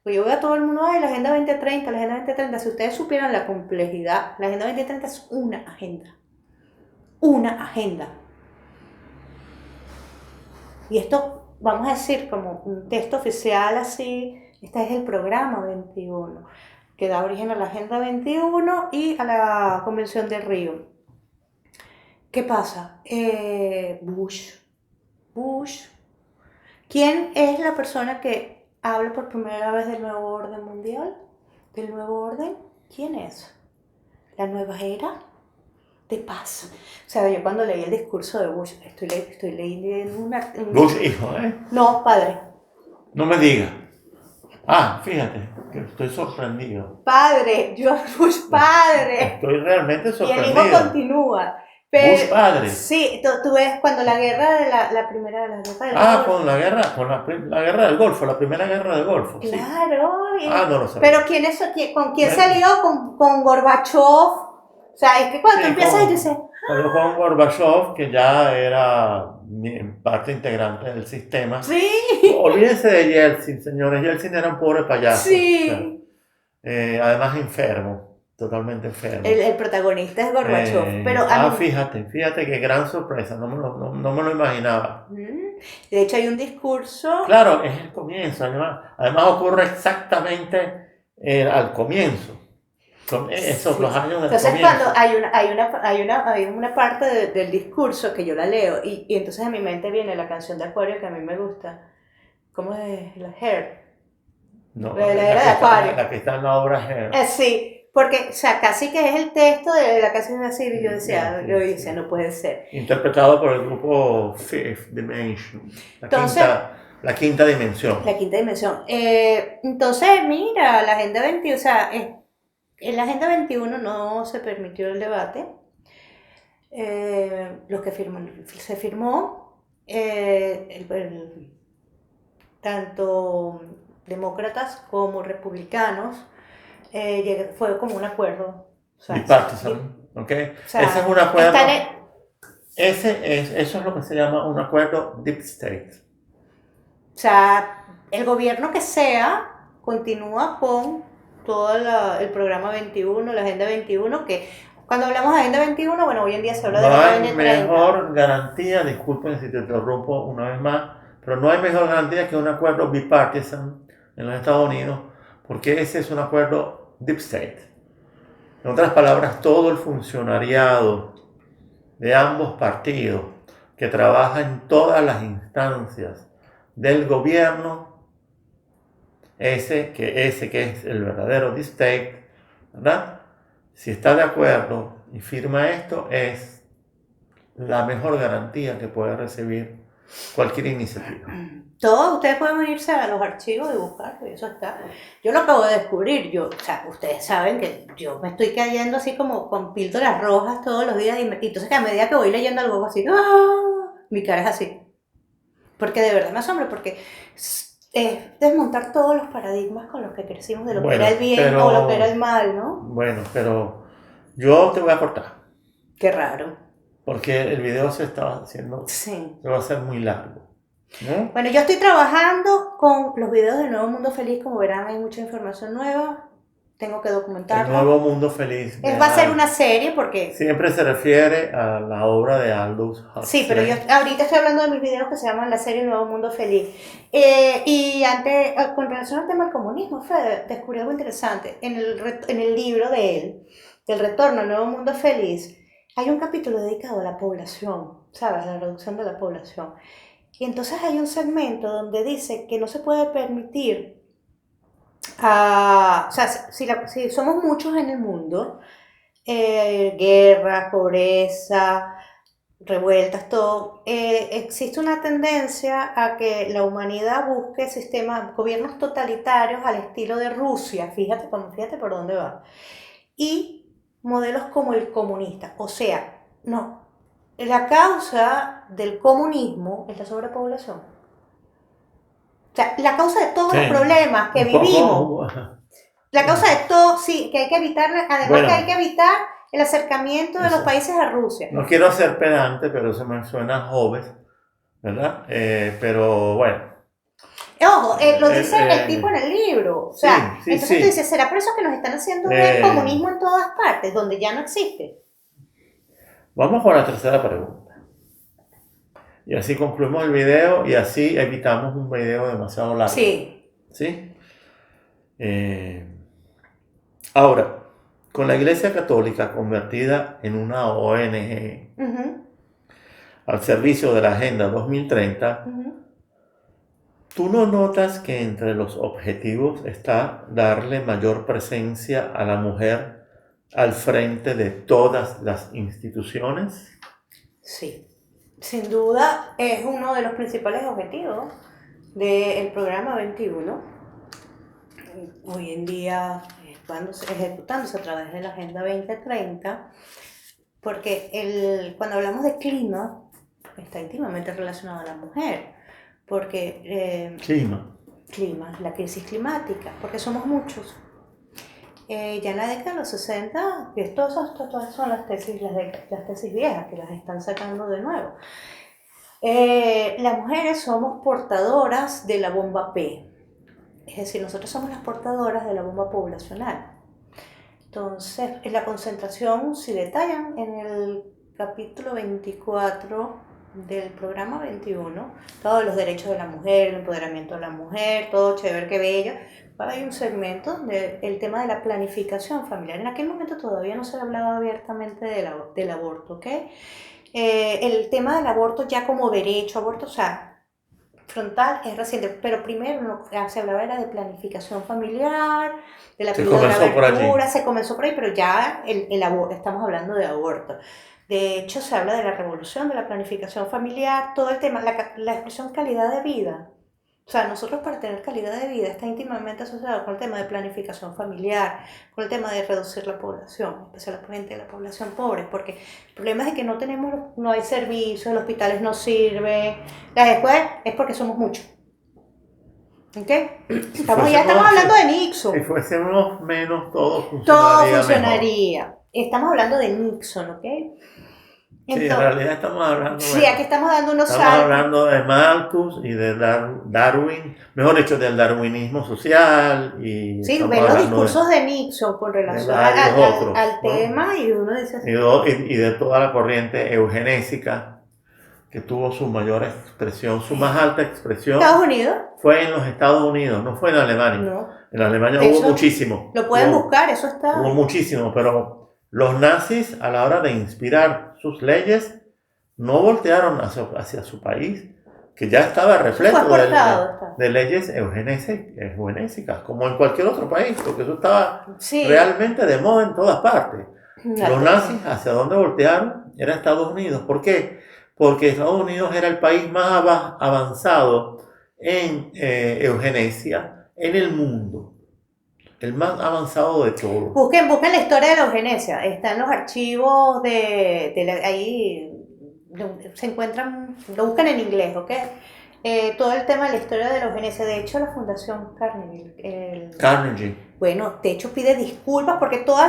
Pues yo veo a todo el mundo, la Agenda 2030, la Agenda 2030, si ustedes supieran la complejidad, la Agenda 2030 es una agenda. Una agenda. Y esto, vamos a decir, como un texto oficial así, este es el programa 21, que da origen a la Agenda 21 y a la Convención de Río. ¿Qué pasa? Bush. ¿Quién es la persona que habla por primera vez del nuevo orden mundial? ¿Del nuevo orden? ¿Quién es? ¿La nueva era? De paz. O sea, yo cuando leí el discurso de Bush, estoy leyendo Bush hijo, No, padre. No me digas. Fíjate, que estoy sorprendido. Padre, George Bush padre. Estoy realmente sorprendido. Y el hijo continúa. Pero, Bush padre. Sí, tú ves cuando la guerra de la primera de las guerras del Golfo. Con la guerra del Golfo, la primera guerra del Golfo. Claro. Sí. No lo sabía. Pero ¿con quién salió? Con Gorbachev. O sea, es que cuando empiezas y dices... Con Gorbachev, que ya era parte integrante del sistema. Sí. Olvídense de Yeltsin, señores. Yeltsin era un pobre payaso. Sí. Además enfermo. totalmente enfermo. El protagonista es Gorbachev, pero Fíjate qué gran sorpresa, no me lo imaginaba. De hecho hay un discurso... Claro, es el comienzo, además ocurre exactamente al comienzo. Esos Sí. los años del Entonces comienzo. cuando hay una parte del discurso que yo la leo y entonces a mi mente viene la canción de Acuario que a mí me gusta. ¿Cómo es? La Hair. No, La era de Acuario. la que está en la obra Hair. Sí, porque o sea, casi que es el texto de la canción así y yo decía, Sí. no puede ser. Interpretado por el grupo Fifth Dimension, Entonces, la quinta dimensión. la quinta dimensión. Entonces, mira, la Agenda 21, o sea, en la Agenda 21 no se permitió el debate. Se firmó tanto demócratas como republicanos, fue como un acuerdo. O sea, Bipartisan, ¿ok? O sea, ese es un acuerdo. Eso es lo que se llama un acuerdo deep state. O sea, el gobierno que sea continúa con todo el programa 21, la Agenda 21, que cuando hablamos de Agenda 21, bueno, hoy en día se habla de Agenda 2030. No hay mejor garantía, disculpen si te interrumpo una vez más, pero no hay mejor garantía que un acuerdo bipartisan en los Estados Unidos, porque ese es un acuerdo deep state. En otras palabras, todo el funcionariado de ambos partidos que trabaja en todas las instancias del gobierno, ese que es el verdadero deep state, ¿verdad? Si está de acuerdo y firma esto, es la mejor garantía que puede recibir cualquier iniciativa. Todos ustedes pueden unirse a los archivos y buscarlo, y eso está. Yo lo acabo de descubrir, o sea, ustedes saben que yo me estoy cayendo así como con píldoras rojas todos los días, y entonces que a medida que voy leyendo algo así, mi cara es así. Porque de verdad me asombra, porque es desmontar todos los paradigmas con los que crecimos de lo que era el bien o lo que era el mal, ¿no? Bueno, pero yo te voy a cortar. Qué raro. Porque el video se está haciendo, sí. Se va a hacer muy largo. ¿No? Bueno, yo estoy trabajando con los videos de Nuevo Mundo Feliz, como verán hay mucha información nueva, tengo que documentarla. El Nuevo Mundo Feliz. Va a ser una serie porque... Siempre se refiere a la obra de Aldous Huxley. Sí, pero yo ahorita estoy hablando de mis videos que se llaman la serie Nuevo Mundo Feliz. Y antes, con relación al tema del comunismo, Fede, descubrí algo interesante. En el libro de él, del retorno al Nuevo Mundo Feliz, hay un capítulo dedicado a la población, ¿sabes? A la reducción de la población. Y entonces hay un segmento donde dice que no se puede permitir, o sea, si somos muchos en el mundo, guerra, pobreza, revueltas, todo, existe una tendencia a que la humanidad busque gobiernos totalitarios al estilo de Rusia, fíjate por dónde va, y modelos como el comunista, o sea, no. La causa del comunismo es la sobrepoblación. O sea, la causa de todos los problemas que vivimos. La causa de todo, sí, que hay que evitar, además que hay que evitar el acercamiento de los países a Rusia. No quiero ser pedante, pero eso me suena joven, ¿verdad? Pero bueno. Ojo, lo dice el tipo en el libro. O sea, entonces tú dices, ¿será por eso que nos están haciendo ver comunismo en todas partes, donde ya no existe? Vamos con la tercera pregunta. Y así concluimos el video y así evitamos un video demasiado largo. Sí. ¿Sí? Ahora, con la Iglesia Católica convertida en una ONG al servicio de la Agenda 2030, ¿tú no notas que entre los objetivos está darle mayor presencia a la mujer al frente de todas las instituciones? Sí, sin duda es uno de los principales objetivos del programa 21. Hoy en día ejecutándose a través de la Agenda 2030, porque cuando hablamos de clima está íntimamente relacionado a la mujer, porque clima, la crisis climática, porque somos muchos. Ya en la década de los 60, todas son las tesis viejas que las están sacando de nuevo. Las mujeres somos portadoras de la bomba P, es decir, nosotros somos las portadoras de la bomba poblacional. Entonces, en la concentración, si detallan en el capítulo 24 del programa 21, todos los derechos de la mujer, el empoderamiento de la mujer, todo chévere, que bello. Hay un segmento del tema de la planificación familiar. En aquel momento todavía no se hablaba abiertamente del aborto, ¿ok? El tema del aborto ya como derecho, aborto, o sea, frontal es reciente, pero primero se hablaba era de planificación familiar, de la Se píldora de comenzó por allí. abertura, se comenzó por ahí, pero ya el aborto, estamos hablando de aborto. De hecho, se habla de la revolución de la planificación familiar, todo el tema, la expresión calidad de vida. O sea, nosotros para tener calidad de vida está íntimamente asociado con el tema de planificación familiar, con el tema de reducir la población, especialmente la población pobre, porque el problema es que no hay servicios, los hospitales no sirven, las escuelas es porque somos muchos. ¿Ok? Estamos hablando de Nixon. Si fuésemos menos, todo Todo funcionaría mejor. funcionaría. Estamos hablando de Nixon, ¿ok? Sí, en realidad estamos hablando sí, aquí estamos dando unos estamos saltos. hablando de Malthus y de Darwin, mejor dicho, del darwinismo social. Y Sí, estamos ven los hablando discursos de Nixon con relación varios otros, al ¿no? tema y uno dice así. Y de toda la corriente eugenésica que tuvo su mayor expresión, su más alta expresión. Estados Unidos. Fue en los Estados Unidos, no fue en Alemania. No. En Alemania De hubo hecho, muchísimo. Lo pueden buscar, eso está. Hubo muchísimo, pero los nazis a la hora de inspirar sus leyes no voltearon hacia su país, que ya estaba repleto de leyes eugenésicas, como en cualquier otro país, porque eso estaba realmente de moda en todas partes. Los nazis, ¿hacia dónde voltearon? Era Estados Unidos. ¿Por qué? Porque Estados Unidos era el país más avanzado en eugenesia en el mundo. El más avanzado de todos. Busquen la historia de la eugenesia. Están los archivos ahí se encuentran, lo buscan en inglés, ¿ok? Todo el tema de la historia de la eugenesia. De hecho, la Fundación Carnegie. Bueno, de hecho pide disculpas porque toda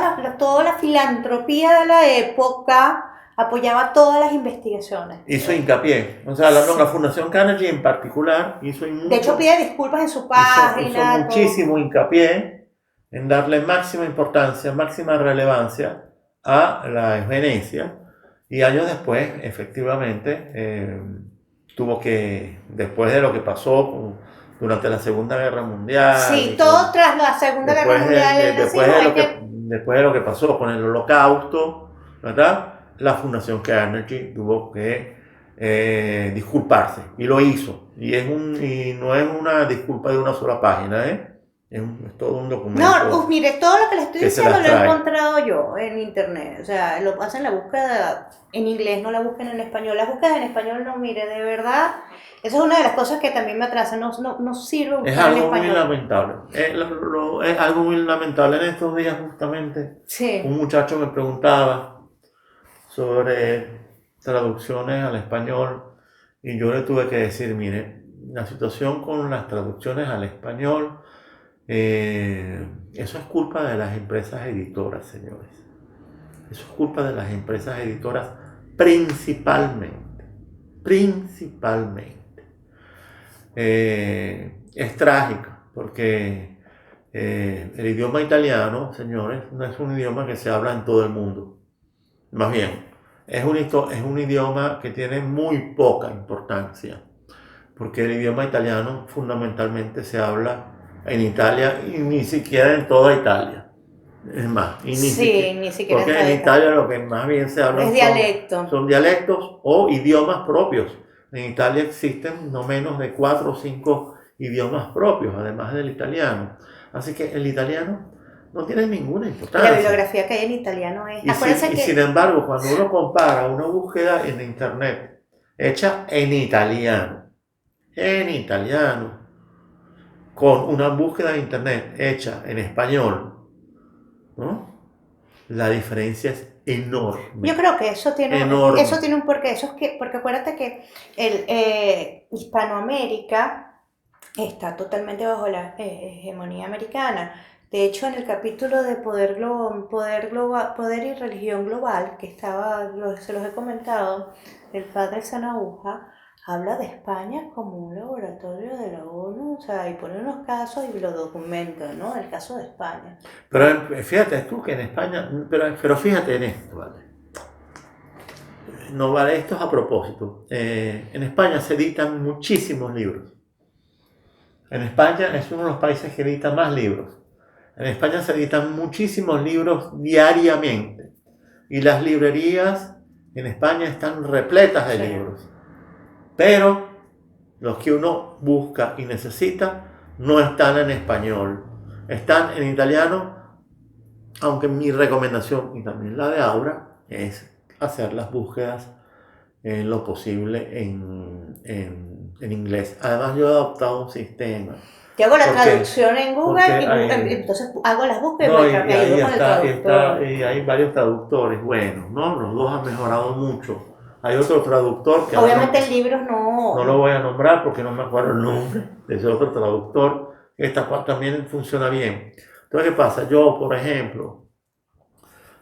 la filantropía de la época apoyaba todas las investigaciones. Hizo hincapié. O sea, la Fundación Carnegie en particular hizo mucho, de hecho, pide disculpas en su página. Hizo muchísimo hincapié en darle máxima importancia, máxima relevancia a la eugenesia. Y años después, efectivamente, tuvo que, después de lo que pasó durante la Segunda Guerra Mundial. Sí, todo tras la Segunda Guerra Mundial. Después de lo que pasó con el Holocausto, ¿verdad? La Fundación Carnegie tuvo que disculparse, y lo hizo. Y no es una disculpa de una sola página, es todo un documento. No, mire, todo lo que le estoy diciendo lo he encontrado yo en internet. O sea, lo hacen la búsqueda en inglés, no la busquen en español. Las búsquedas en español, no, mire, de verdad, esa es una de las cosas que también me atrasa. No sirve buscar en español. Es algo muy lamentable. Es algo muy lamentable. En estos días, justamente, un muchacho me preguntaba sobre traducciones al español, y yo le tuve que decir, mire, la situación con las traducciones al español, eso es culpa de las empresas editoras, señores. Eso es culpa de las empresas editoras principalmente. Es trágico porque el idioma italiano, señores, no es un idioma que se habla en todo el mundo. Más bien, es un idioma que tiene muy poca importancia, porque el idioma italiano fundamentalmente se habla en Italia y ni siquiera en toda Italia. Es más, ni siquiera porque en Italia lo que más bien se habla son dialectos o idiomas propios. En Italia existen no menos de 4 o 5 idiomas propios, además del italiano. Así que el italiano no tiene ninguna importancia. La bibliografía que hay en italiano es... Y sin embargo, cuando uno compara una búsqueda en internet hecha en italiano, con una búsqueda de internet hecha en español, ¿no? La diferencia es enorme. Yo creo que eso tiene un porqué. Porque acuérdate que Hispanoamérica está totalmente bajo la hegemonía americana. De hecho, en el capítulo de Poder y Religión Global, que se los he comentado, del padre Sanauja, habla de España como un laboratorio de la ONU, o sea, y pone unos casos y lo documenta, ¿no? El caso de España. Pero fíjate tú que en España, pero fíjate en esto, ¿vale? No vale, esto es a propósito. En España se editan muchísimos libros. En España es uno de los países que edita más libros. En España se editan muchísimos libros diariamente. Y las librerías en España están repletas de Sí. libros. Pero los que uno busca y necesita no están en español. Están en italiano, aunque mi recomendación, y también la de Aura, es hacer las búsquedas en lo posible en inglés. Además, yo he adoptado un sistema. Yo hago la Porque- traducción en Google porque y hay- entonces hago las búsquedas No, y me ayudo con el traductor. y hay varios traductores buenos, ¿no? Los dos han mejorado mucho. Hay otro traductor que ahora Obviamente el libro no lo voy a nombrar porque no me acuerdo el nombre de ese otro traductor. Esta también funciona bien. Entonces, ¿qué pasa? Yo, por ejemplo,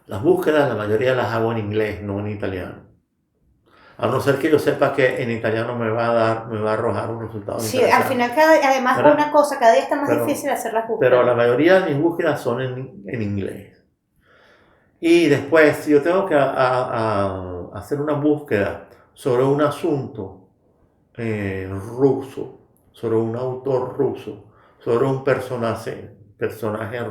las búsquedas, la mayoría las hago en inglés, no en italiano. A no ser que yo sepa que en italiano me va a arrojar un resultado Sí, al interesante. final, además ¿Verdad? una cosa, cada día está más Pero- difícil hacer las Pero búsquedas. la mayoría de mis búsquedas son en inglés. Y después, si yo tengo que hacer una búsqueda sobre un asunto ruso, sobre un autor ruso, sobre un personaje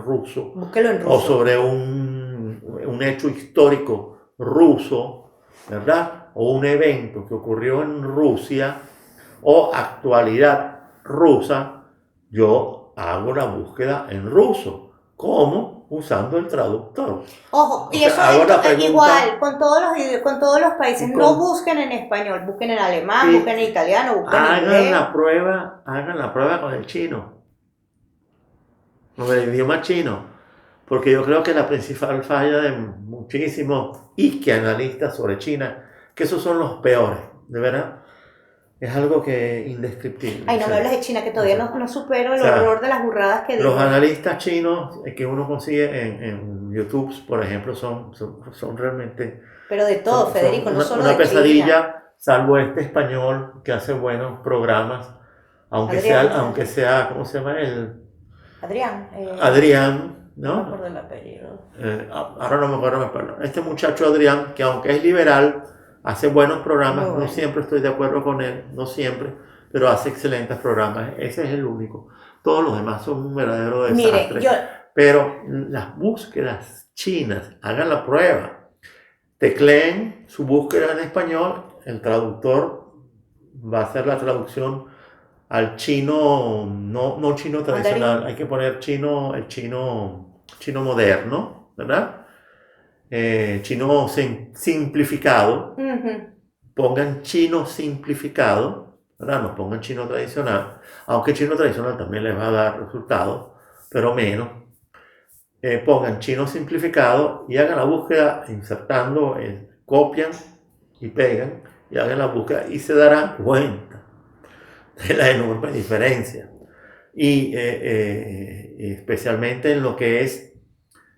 ruso, Búsquelo en o ruso. sobre un hecho histórico ruso, ¿verdad? O un evento que ocurrió en Rusia, o actualidad rusa, yo hago la búsqueda en ruso. ¿Cómo? Usando el traductor. Ojo, y O sea, eso hago la pregunta- igual con todos los países. Y No con- busquen en español, busquen en alemán, y busquen en italiano, busquen en hagan inglés. hagan la prueba con el chino, con el idioma chino, porque yo creo que la principal falla de muchísimos analistas sobre China, que esos son los peores, de verdad, es algo que indescriptible. Ay, no O me sea, hables de China, que todavía no supero el o sea, horror de las burradas que los digo. analistas chinos que uno consigue en YouTube, por ejemplo, son realmente Pero de todo, son Federico, no una, solo una de pesadilla, China. salvo este español que hace buenos programas, aunque Adrián. sea, ¿cómo se llama él? Adrián. Adrián, No me ¿no? acuerdo el apellido. Ahora no me acuerdo, pero este muchacho Adrián, que aunque es liberal, hace buenos programas, Muy bueno. no siempre estoy de acuerdo con él, no siempre, pero hace excelentes programas, ese es el único. Todos los demás son un verdadero desastre. Mire, yo, Pero las búsquedas chinas, hagan la prueba. Tecleen su búsqueda en español, el traductor va a hacer la traducción al chino, no chino tradicional, Mandarín. hay que poner el chino moderno, ¿verdad? Chino simplificado, Ujú. pongan chino simplificado, ¿verdad? No pongan chino tradicional, aunque chino tradicional también les va a dar resultados, pero menos. Pongan chino simplificado y hagan la búsqueda insertando, copian y pegan y hagan la búsqueda y se darán cuenta de la enorme diferencia. Y especialmente en lo que es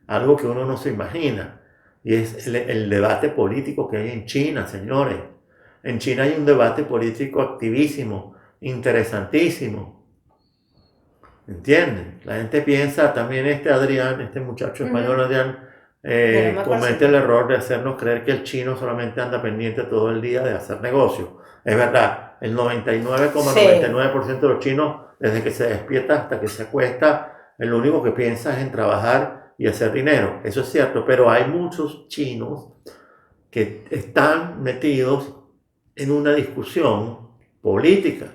algo que uno no se imagina, y es el debate político que hay en China, señores. En China hay un debate político activísimo, interesantísimo. ¿Entienden? La gente piensa, también Adrián, este muchacho español Ujú. Adrián, Yo no me comete acuerdo. el error de hacernos creer que el chino solamente anda pendiente todo el día de hacer negocios. Es verdad, el 99,99% de los chinos, desde que se despierta hasta que se acuesta, lo único que piensa es en trabajar y hacer dinero. Eso es cierto, pero hay muchos chinos que están metidos en una discusión política,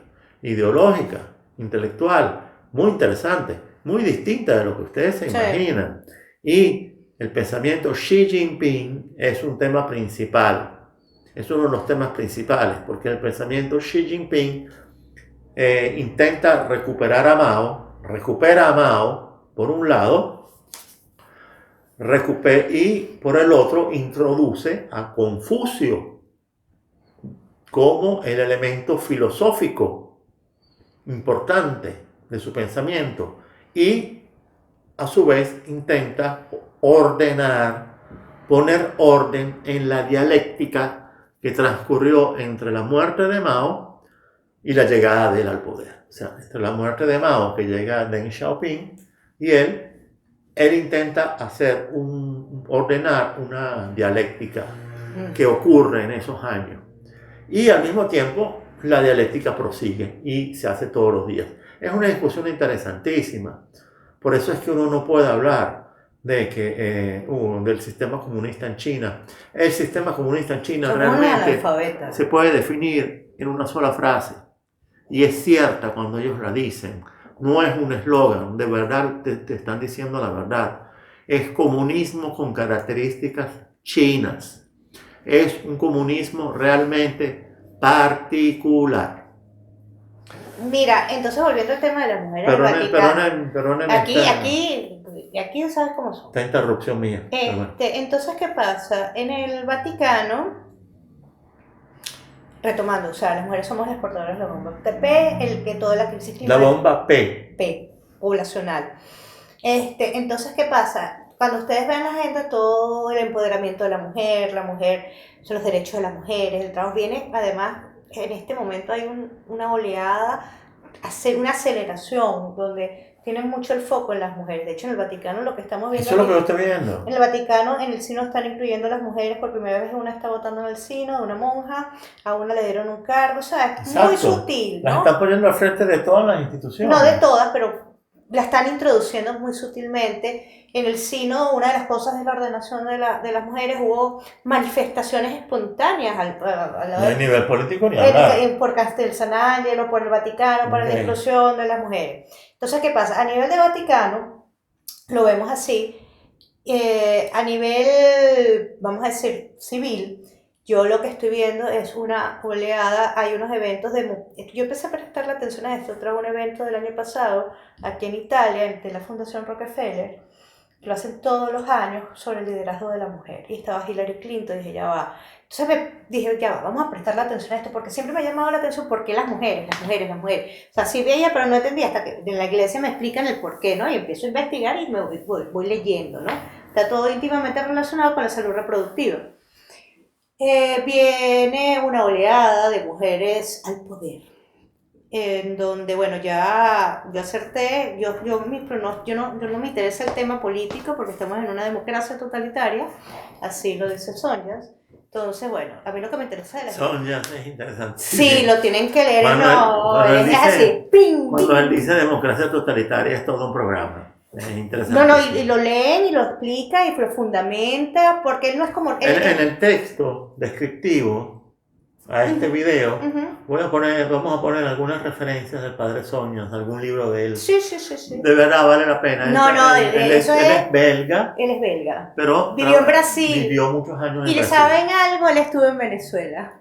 ideológica, intelectual, muy interesante, muy distinta de lo que ustedes se Sí. imaginan. Y el pensamiento Xi Jinping es un tema principal, es uno de los temas principales, porque el pensamiento Xi Jinping intenta recupera a Mao por un lado, y por el otro introduce a Confucio como el elemento filosófico importante de su pensamiento y a su vez intenta poner orden en la dialéctica que transcurrió entre la muerte de Mao y la llegada de él al poder. O sea, esta es la muerte de Mao, que llega Deng Xiaoping, y él intenta ordenar una dialéctica que ocurre en esos años. Y al mismo tiempo, la dialéctica prosigue y se hace todos los días. Es una discusión interesantísima. Por eso es que uno no puede hablar del sistema comunista en China. El sistema comunista en China realmente se puede definir en una sola frase. Y es cierta cuando ellos la dicen. No es un eslogan, de verdad te están diciendo la verdad. Es comunismo con características chinas. Es un comunismo realmente particular. Mira, entonces volviendo al tema de las mujeres del Vaticano. Aquí sabes cómo son. Esta interrupción mía. Entonces, ¿qué pasa? En el Vaticano, retomando, o sea, las mujeres somos las portadoras de la bomba P, toda la crisis climática. La bomba P, poblacional. Entonces, ¿qué pasa? Cuando ustedes ven la agenda, todo el empoderamiento de la mujer, los derechos de las mujeres, el trabajo viene, además, en este momento hay una oleada, una aceleración, donde tienen mucho el foco en las mujeres. De hecho, en el Vaticano lo que estamos viendo... Eso es lo que yo estoy viendo. En el Vaticano, en el Sino están incluyendo a las mujeres, por primera vez una está votando en el Sino, de una monja, a una le dieron un cargo, o sea, es muy sutil, ¿no? Las están poniendo al frente de todas las instituciones. No de todas, pero la están introduciendo muy sutilmente. En el Sino, una de las cosas de la ordenación de las mujeres, hubo manifestaciones espontáneas a nivel político ni hablar. Por Castelsanagelo, por el Vaticano, para la inclusión de las mujeres. Entonces, ¿qué pasa? A nivel de Vaticano, lo vemos así. A nivel, vamos a decir, civil, yo lo que estoy viendo es una oleada, hay unos eventos yo empecé a prestarle atención a esto tras un evento del año pasado, aquí en Italia, de la Fundación Rockefeller, que lo hacen todos los años sobre el liderazgo de la mujer, y estaba Hillary Clinton, y dije, ya va. Entonces dije, ya va, vamos a prestarle atención a esto, porque siempre me ha llamado la atención por qué las mujeres. O sea, sí veía, pero no entendía, hasta que en la iglesia me explican el por qué, ¿no? Y empiezo a investigar y voy leyendo, ¿no? Está todo íntimamente relacionado con la salud reproductiva. Viene una oleada de mujeres al poder, en donde, bueno, yo acerté, no me interesa el tema político porque estamos en una democracia totalitaria, así lo dice Sonia. Entonces, bueno, a mí lo que me interesa de la Sonia es interesante. Sí, lo tienen que leer, es así. Cuando él dice democracia totalitaria es todo un programa. Es interesante. No, y lo leen y lo explica y lo fundamenta, porque él no es como... En el texto descriptivo a este video, vamos a poner algunas referencias del padre Soñas, algún libro de él. Sí. De verdad vale la pena. Él es belga. Él es belga. Pero vivió en Brasil. Vivió muchos años en Brasil. ¿Y le saben algo? Él estuvo en Venezuela.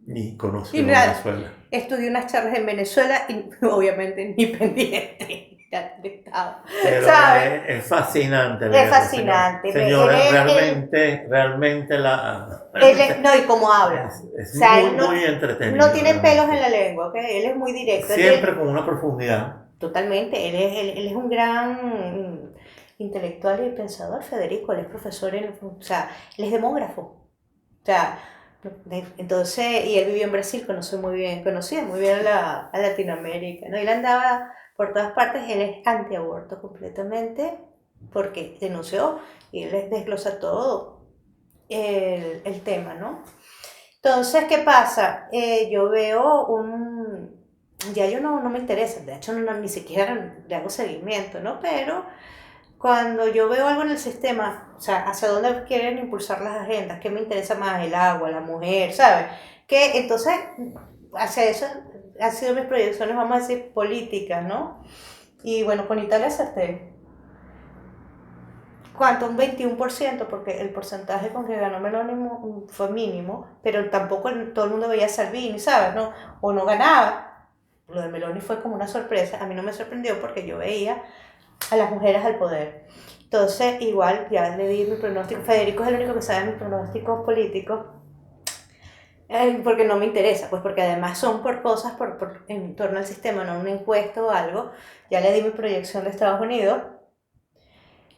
Ni conoció Venezuela. Estudió unas charlas en Venezuela y obviamente ni pendiente. Pero es fascinante. Es fascinante. Señora, realmente no, y cómo habla. Es muy entretenido. No tiene pelos en la lengua, ¿ok? Él es muy directo. Siempre con una profundidad. Totalmente. Él es un gran intelectual y pensador, Federico. Él es profesor, él es demógrafo. O sea, entonces, y él vivió en Brasil, conocía muy bien a Latinoamérica, ¿no? Él andaba por todas partes. Él es antiaborto completamente, porque denunció y él desglosa todo el tema, ¿no? Entonces, ¿qué pasa? Yo veo ya yo no me interesa, de hecho ni siquiera le hago seguimiento, ¿no? Pero cuando yo veo algo en el sistema, o sea, hacia dónde quieren impulsar las agendas, qué me interesa más, el agua, la mujer, ¿sabes? Que entonces, hacia eso han sido mis proyecciones, vamos a decir, políticas, ¿no? Y bueno, con Italia acerté. ¿Cuánto? Un 21%, porque el porcentaje con que ganó Meloni fue mínimo, pero tampoco todo el mundo veía a Salvini, ¿sabes? ¿No? O no ganaba. Lo de Meloni fue como una sorpresa. A mí no me sorprendió porque yo veía a las mujeres al poder. Entonces, igual, ya le di mi pronóstico. Federico es el único que sabe mis pronósticos políticos, porque no me interesa, pues porque además son por cosas en torno al sistema, no una encuesta o algo. Ya le di mi proyección de Estados Unidos.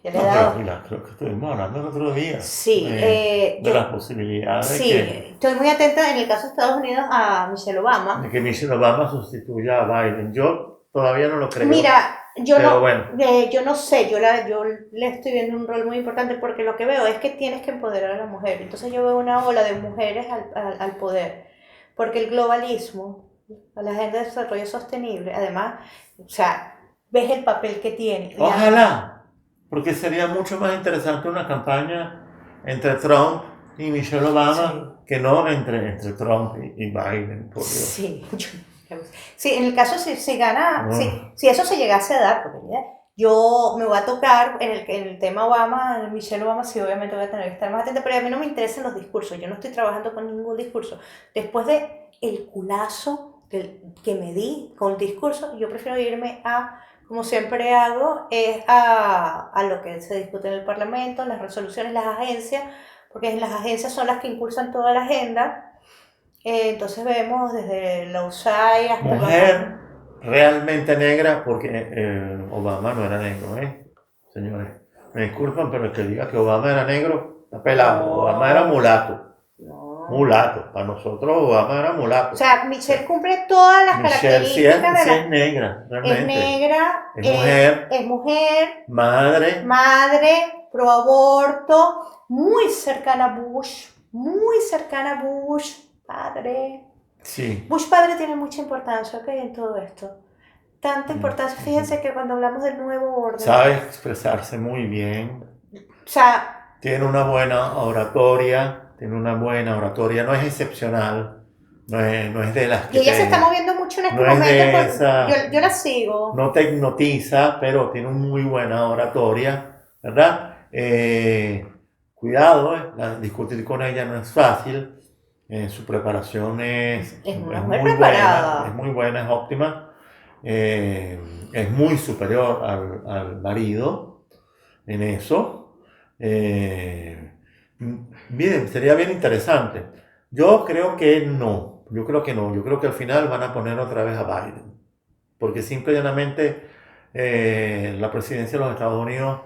Ya le he No, dado... pero mira, creo que estuvimos hablando el otro día Sí, de las posibilidades sí, estoy muy atenta en el caso de Estados Unidos a Michelle Obama. de que Michelle Obama sustituya a Biden. Yo todavía no lo creo, Mira, pero bueno, yo no sé, yo le estoy viendo un rol muy importante porque lo que veo es que tienes que empoderar a la mujer. Entonces yo veo una ola de mujeres al poder, porque el globalismo, la agenda de desarrollo sostenible, además, o sea, ves el papel que tiene. ojalá, porque sería mucho más interesante una campaña entre Trump y Michelle Sí. Obama que no entre Trump y Biden, por Dios. Sí, sí, en el caso si gana, Oh, si eso se llegase a dar, porque mira, yo me voy a tocar en el tema Obama, Michelle Obama, sí, obviamente voy a tener que estar más atenta, pero a mí no me interesan los discursos, yo no estoy trabajando con ningún discurso. Después de el culazo que me di con el discurso, yo prefiero irme a, como siempre hago, es a lo que se discute en el Parlamento, las resoluciones, las agencias, porque las agencias son las que impulsan toda la agenda. Entonces vemos desde la USAID hasta el mujer Banco. realmente negra, porque Obama no era negro, ¿eh? Señores, me disculpan, pero el que diga que Obama era negro, está pelado. Obama era No, mulato. no. Mulato. Para nosotros Obama era O mulato. sea, O Michelle sea, cumple todas las Michelle características de sí la... es negra, Es realmente. negra, Es mujer, es mujer, madre, madre, pro aborto, muy cercana a Bush, padre. sí. Bush padre tiene mucha importancia, ¿ok? En todo esto. Tanta importancia. Ujú. Fíjense que cuando hablamos del nuevo orden, Sabe expresarse muy bien, o sea, tiene una buena oratoria, no es excepcional, no es de las y que ella se está te, moviendo mucho en este no es momento, de por, esa, yo la sigo. no te hipnotiza, pero tiene una muy buena oratoria, ¿verdad? Cuidado, discutir con ella no es fácil, su preparación Es una mujer preparada. es muy buena, es óptima, eh, es muy superior al marido en eso. Eh, Miren, sería bien interesante. Yo creo que no, yo creo que al final van a poner otra vez a Biden, porque simple y llanamente la presidencia de los Estados Unidos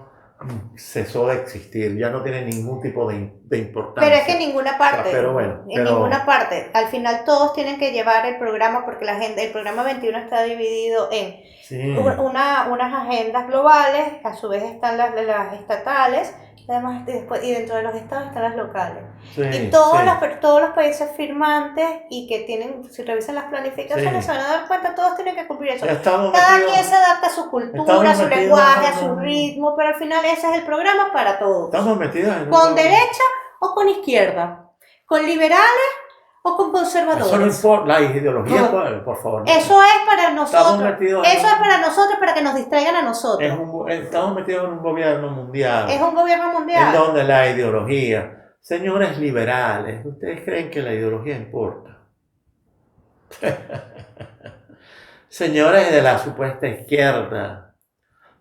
cesó de existir, ya no tiene ningún tipo de Pero es que en importancia. ninguna O sea, parte, pero bueno, en ninguna pero parte. Al final todos tienen que llevar el programa porque la agenda, el programa 21 está dividido en sí, unas agendas globales, a su vez están las estatales, además después, y dentro de los estados están las locales. Y sí, sí, todos los países firmantes y que tienen, si revisan las planificaciones, se sí. van a dar cuenta, todos tienen que cumplir eso. Ya Cada quien se adapta a su cultura, a estamos su metidos lenguaje, a en su un, ritmo, pero al final ese es el programa para todos. estamos metidos en Con un, derecha o con izquierda, con liberales o con eso no conservadores. importa, la ideología, No, por favor, eso es para estamos nosotros, metidos en eso es para un, nosotros, para que nos distraigan a nosotros. estamos metidos en un gobierno Es mundial un gobierno en mundial. donde la ideología, señores liberales, ¿ustedes creen que la ideología importa? Señores de la supuesta izquierda,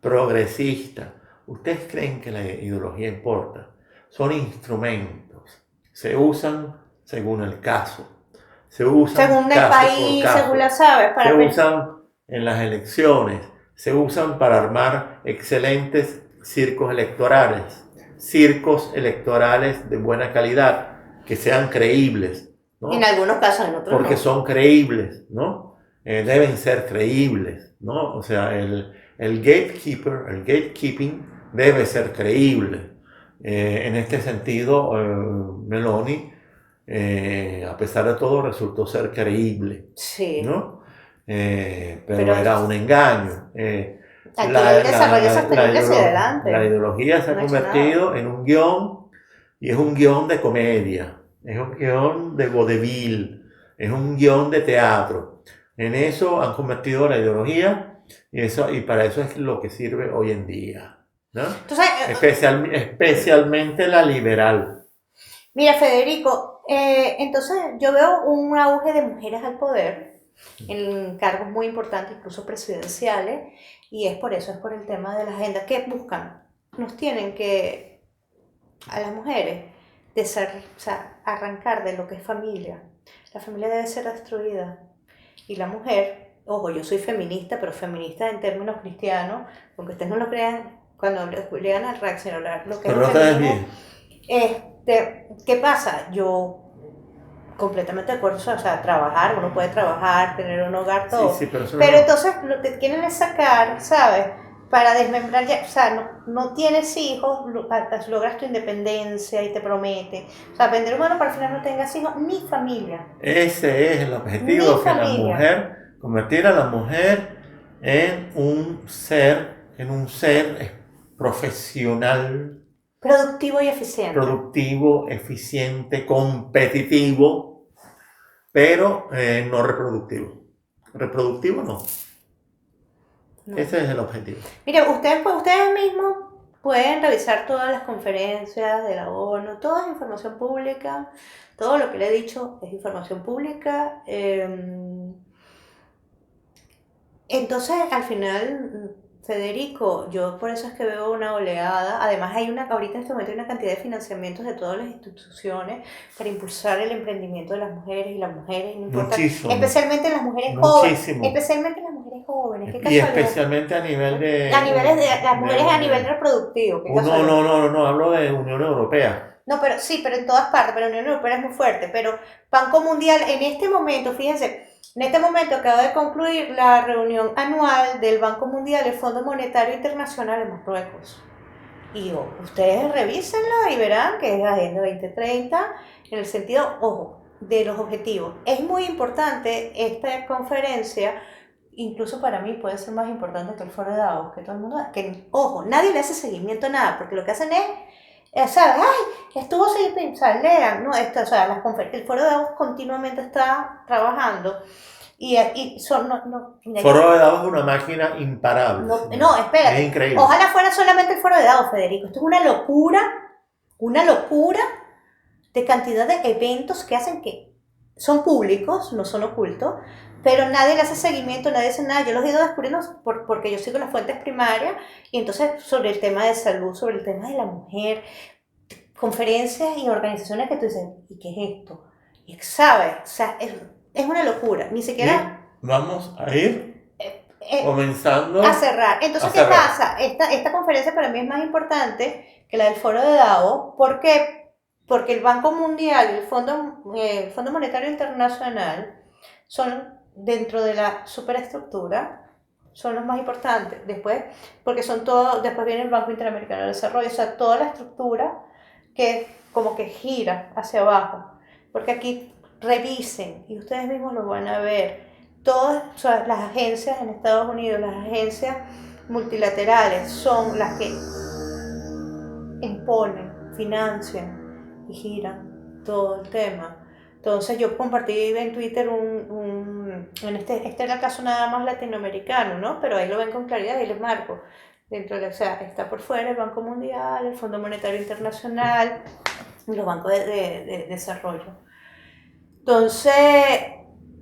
progresista, ¿ustedes creen que la ideología importa? Son instrumentos, se usan según el caso, se usan Según el caso por país, según la caso, sabes, se para usan en las elecciones, se usan para armar excelentes circos electorales de buena calidad, que sean creíbles, en ¿no? algunos casos, en otros Porque no. son creíbles, ¿no? Deben ser creíbles, ¿no? O sea, el gatekeeping debe ser creíble. En este sentido, Meloni, a pesar de todo, resultó ser creíble, Sí, ¿no? Pero pero era un engaño. aquí el desarrollo sostenible hacia La adelante. ideología se ha No ha hecho nada. convertido en un guión y es un guión de comedia, es un guión de vodevil, es un guión de teatro. En eso han convertido la ideología y para eso es lo que sirve hoy en día, ¿no? Entonces, Especialmente la liberal. mira, Federico, entonces yo veo un auge de mujeres al poder en cargos muy importantes, incluso presidenciales, y es por eso, es por el tema de la agenda. ¿Qué buscan? Nos tienen que, a las mujeres, o sea, arrancar de lo que es familia. La familia debe ser destruida. Y la mujer, ojo, yo soy feminista, pero feminista en términos cristianos, aunque ustedes no lo crean, cuando llegan a reaccionar lo que Pero es no el te feminismo, desvíes. ¿qué pasa? Yo completamente de acuerdo, o sea, trabajar, uno puede trabajar, tener un hogar, Sí, todo. sí, pero eso Pero no. entonces lo que quieren es sacar, ¿sabes? Para desmembrar ya, o sea, no tienes hijos, logras tu independencia y te promete. O sea, vender humano para al final no tengas hijos ni familia. Ese es el Ni objetivo, que la familia. mujer, convertir a la mujer en un ser profesional, Productivo y eficiente. productivo, eficiente, competitivo, pero no reproductivo. Reproductivo no. No. Ese es el objetivo. Mire, ustedes mismos pueden revisar todas las conferencias de la ONU, toda es información pública, todo lo que le he dicho es información pública. Entonces, al final, Federico, yo por eso es que veo una oleada. Además, ahorita en este momento hay una cantidad de financiamientos de todas las instituciones para impulsar el emprendimiento de las mujeres, no importa, Muchísimo, especialmente las mujeres jóvenes, muchísimo. especialmente las mujeres jóvenes, qué Y casualidad. especialmente a nivel A niveles de las de mujeres a nivel reproductivo, qué no, casualidad. no, hablo de Unión Europea. No, pero sí, pero en todas partes, pero la Unión Europea es muy fuerte. Pero Banco Mundial, en este momento, fíjense, en este momento acaba de concluir la reunión anual del Banco Mundial, el Fondo Monetario Internacional en Marruecos. Y ustedes revísenlo y verán que es la Agenda 2030 en el sentido, ojo, de los objetivos. Es muy importante esta conferencia, incluso para mí puede ser más importante que el Foro de Davos, que todo el mundo, que, ojo, nadie le hace seguimiento a nada, porque lo que hacen es, ¿sabes? Ay, estuvo sin, o sea, lean, ¿no? Esto, o sea, el Foro de Davos continuamente está trabajando y son, mira, Foro de Davos es una máquina imparable. no, espérate. Es increíble. Ojalá fuera solamente el Foro de Davos, Federico. Esto es una locura de cantidad de eventos que hacen que son públicos, no son ocultos, pero nadie le hace seguimiento, nadie hace nada. Yo los he ido descubriendo porque yo sigo las fuentes primarias y entonces sobre el tema de salud, sobre el tema de la mujer, conferencias y organizaciones que tú dices, ¿y qué es esto? Y sabes, o sea, es una locura. Ni siquiera... Y vamos a ir eh, comenzando a cerrar. Entonces, a ¿qué cerrar. pasa? Esta conferencia para mí es más importante que la del Foro de Davos. ¿Por qué? Porque el Banco Mundial y el Fondo Monetario Internacional son, dentro de la superestructura, son los más importantes. Después, porque son todos, después viene el Banco Interamericano de Desarrollo, o sea, toda la estructura que como que gira hacia abajo. Porque aquí revisen, y ustedes mismos lo van a ver, todas, o sea, las agencias en Estados Unidos, las agencias multilaterales son las que imponen, financian y giran todo el tema. Entonces yo compartí en Twitter este era el caso nada más latinoamericano, ¿no? Pero ahí lo ven con claridad y les marco. Dentro de, o sea, está por fuera el Banco Mundial, el Fondo Monetario Internacional y los bancos de desarrollo. Entonces,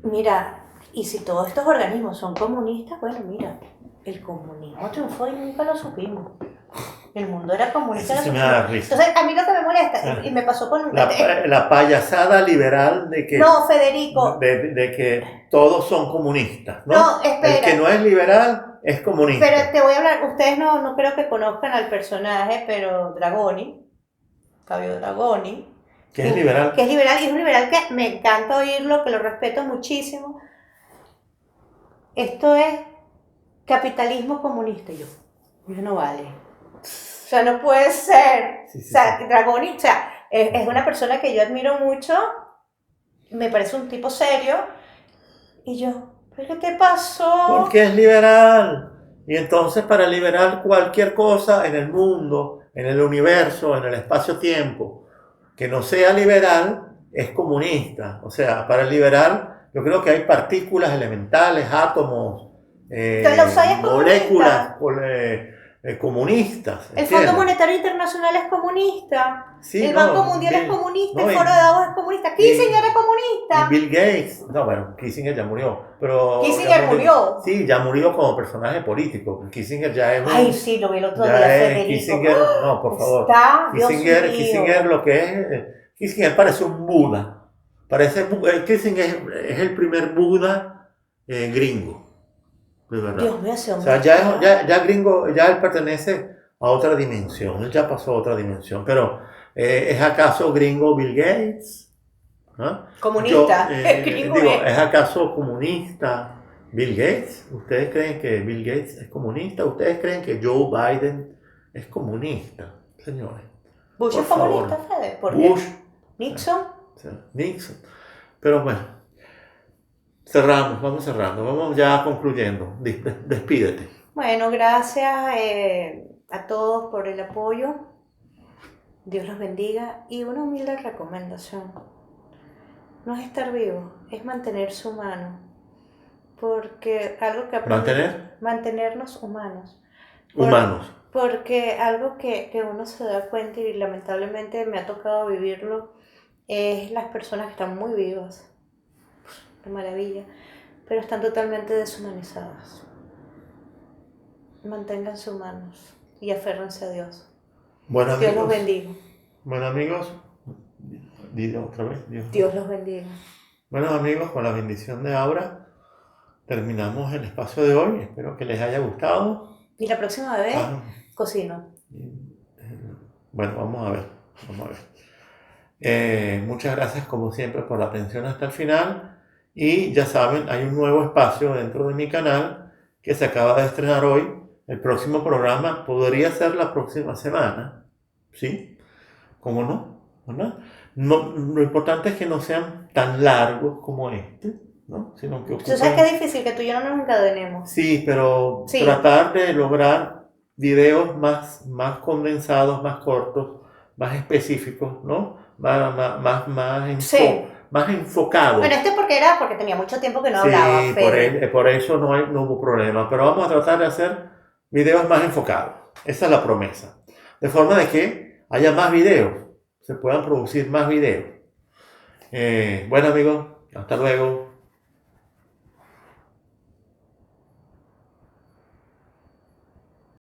mira, y si todos estos organismos son comunistas, bueno, mira, el comunismo triunfó y nunca lo supimos. El mundo era comunista. Eso sí me da risa. Entonces, a mí lo que me molesta, y me pasó con... La payasada liberal de que, no, Federico. de que todos son comunistas, ¿no? No, espera. El que no es liberal es comunista. Pero te voy a hablar, ustedes no creo que conozcan al personaje, pero Dragoni, Fabio Dragoni, Que es liberal. Que es liberal, y es un liberal que me encanta oírlo, que lo respeto muchísimo. Esto es capitalismo comunista. Y yo no vale. O sea, no puede ser. Sí, sí, o sea, sí. Dragoni, o sea, es una persona que yo admiro mucho, me parece un tipo serio, y yo, ¿pero qué te pasó? Porque es liberal. Y entonces para liberar cualquier cosa en el mundo, en el universo, en el espacio-tiempo, que no sea liberal, es comunista. O sea, para el liberal yo creo que hay partículas elementales, átomos, moléculas comunistas. El Fondo Monetario Internacional es comunista, Sí, el Banco Mundial es comunista, el Foro de Davos es comunista, Kissinger es comunista. Y Bill Gates, no, bueno, Kissinger ya murió, pero... Kissinger murió. Sí, ya murió como personaje político, Kissinger ya es... Ay, sí, lo vi el otro día, Federico. Kissinger, no, por favor. Está, Kissinger lo que es... Kissinger parece un Buda. Kissinger es el primer Buda gringo. De verdad. Dios mío, ese o hombre. sea, ya gringo, ya él pertenece a otra dimensión, él ya pasó a otra dimensión, pero ¿es acaso gringo Bill Gates? ¿Ah? Comunista. Digo, ¿es acaso comunista Bill Gates? ¿Ustedes creen que Bill Gates es comunista? ¿Ustedes creen que Joe Biden es comunista? Señores, Bush por es comunista, favor. Fede. ¿Por qué? Bush, Nixon. o sea, Nixon. Pero bueno, cerramos, vamos cerrando, vamos ya concluyendo. Despídete. Bueno, gracias a todos por el apoyo. Dios los bendiga. Y una humilde recomendación. No es estar vivo, es mantenerse humano. Porque algo que aprendí... ¿Mantener? Mantenernos humanos. Humanos. Porque algo que uno se da cuenta y lamentablemente me ha tocado vivirlo es las personas que están muy vivas. Qué maravilla. Pero están totalmente deshumanizadas. Manténganse humanos y aférrense a Dios. Bueno, Dios los amigos. bendiga. Bueno, amigos, dilo otra vez. Dios los bendiga. Bueno, amigos, con la bendición de Aura, terminamos el espacio de hoy. Espero que les haya gustado. Y la próxima vez cocino. Bueno, vamos a ver. Muchas gracias, como siempre, por la atención hasta el final. Y ya saben, hay un nuevo espacio dentro de mi canal que se acaba de estrenar hoy. El próximo programa podría ser la próxima semana. ¿Sí? ¿Cómo no? ¿Verdad? No, lo importante es que no sean tan largos como este, ¿no? Sino que Tú sabes que es difícil que tú y yo no nos encadenemos. Sí, pero Sí. tratar de lograr videos más condensados, más cortos, más específicos, ¿no? Sí. Más enfocados. Bueno, porque tenía mucho tiempo que no hablaba, Sí, Fede. por eso no hubo problema. Pero vamos a tratar de hacer videos más enfocados. Esa es la promesa. De forma de que haya más videos, se puedan producir más videos. Bueno, amigos, hasta luego.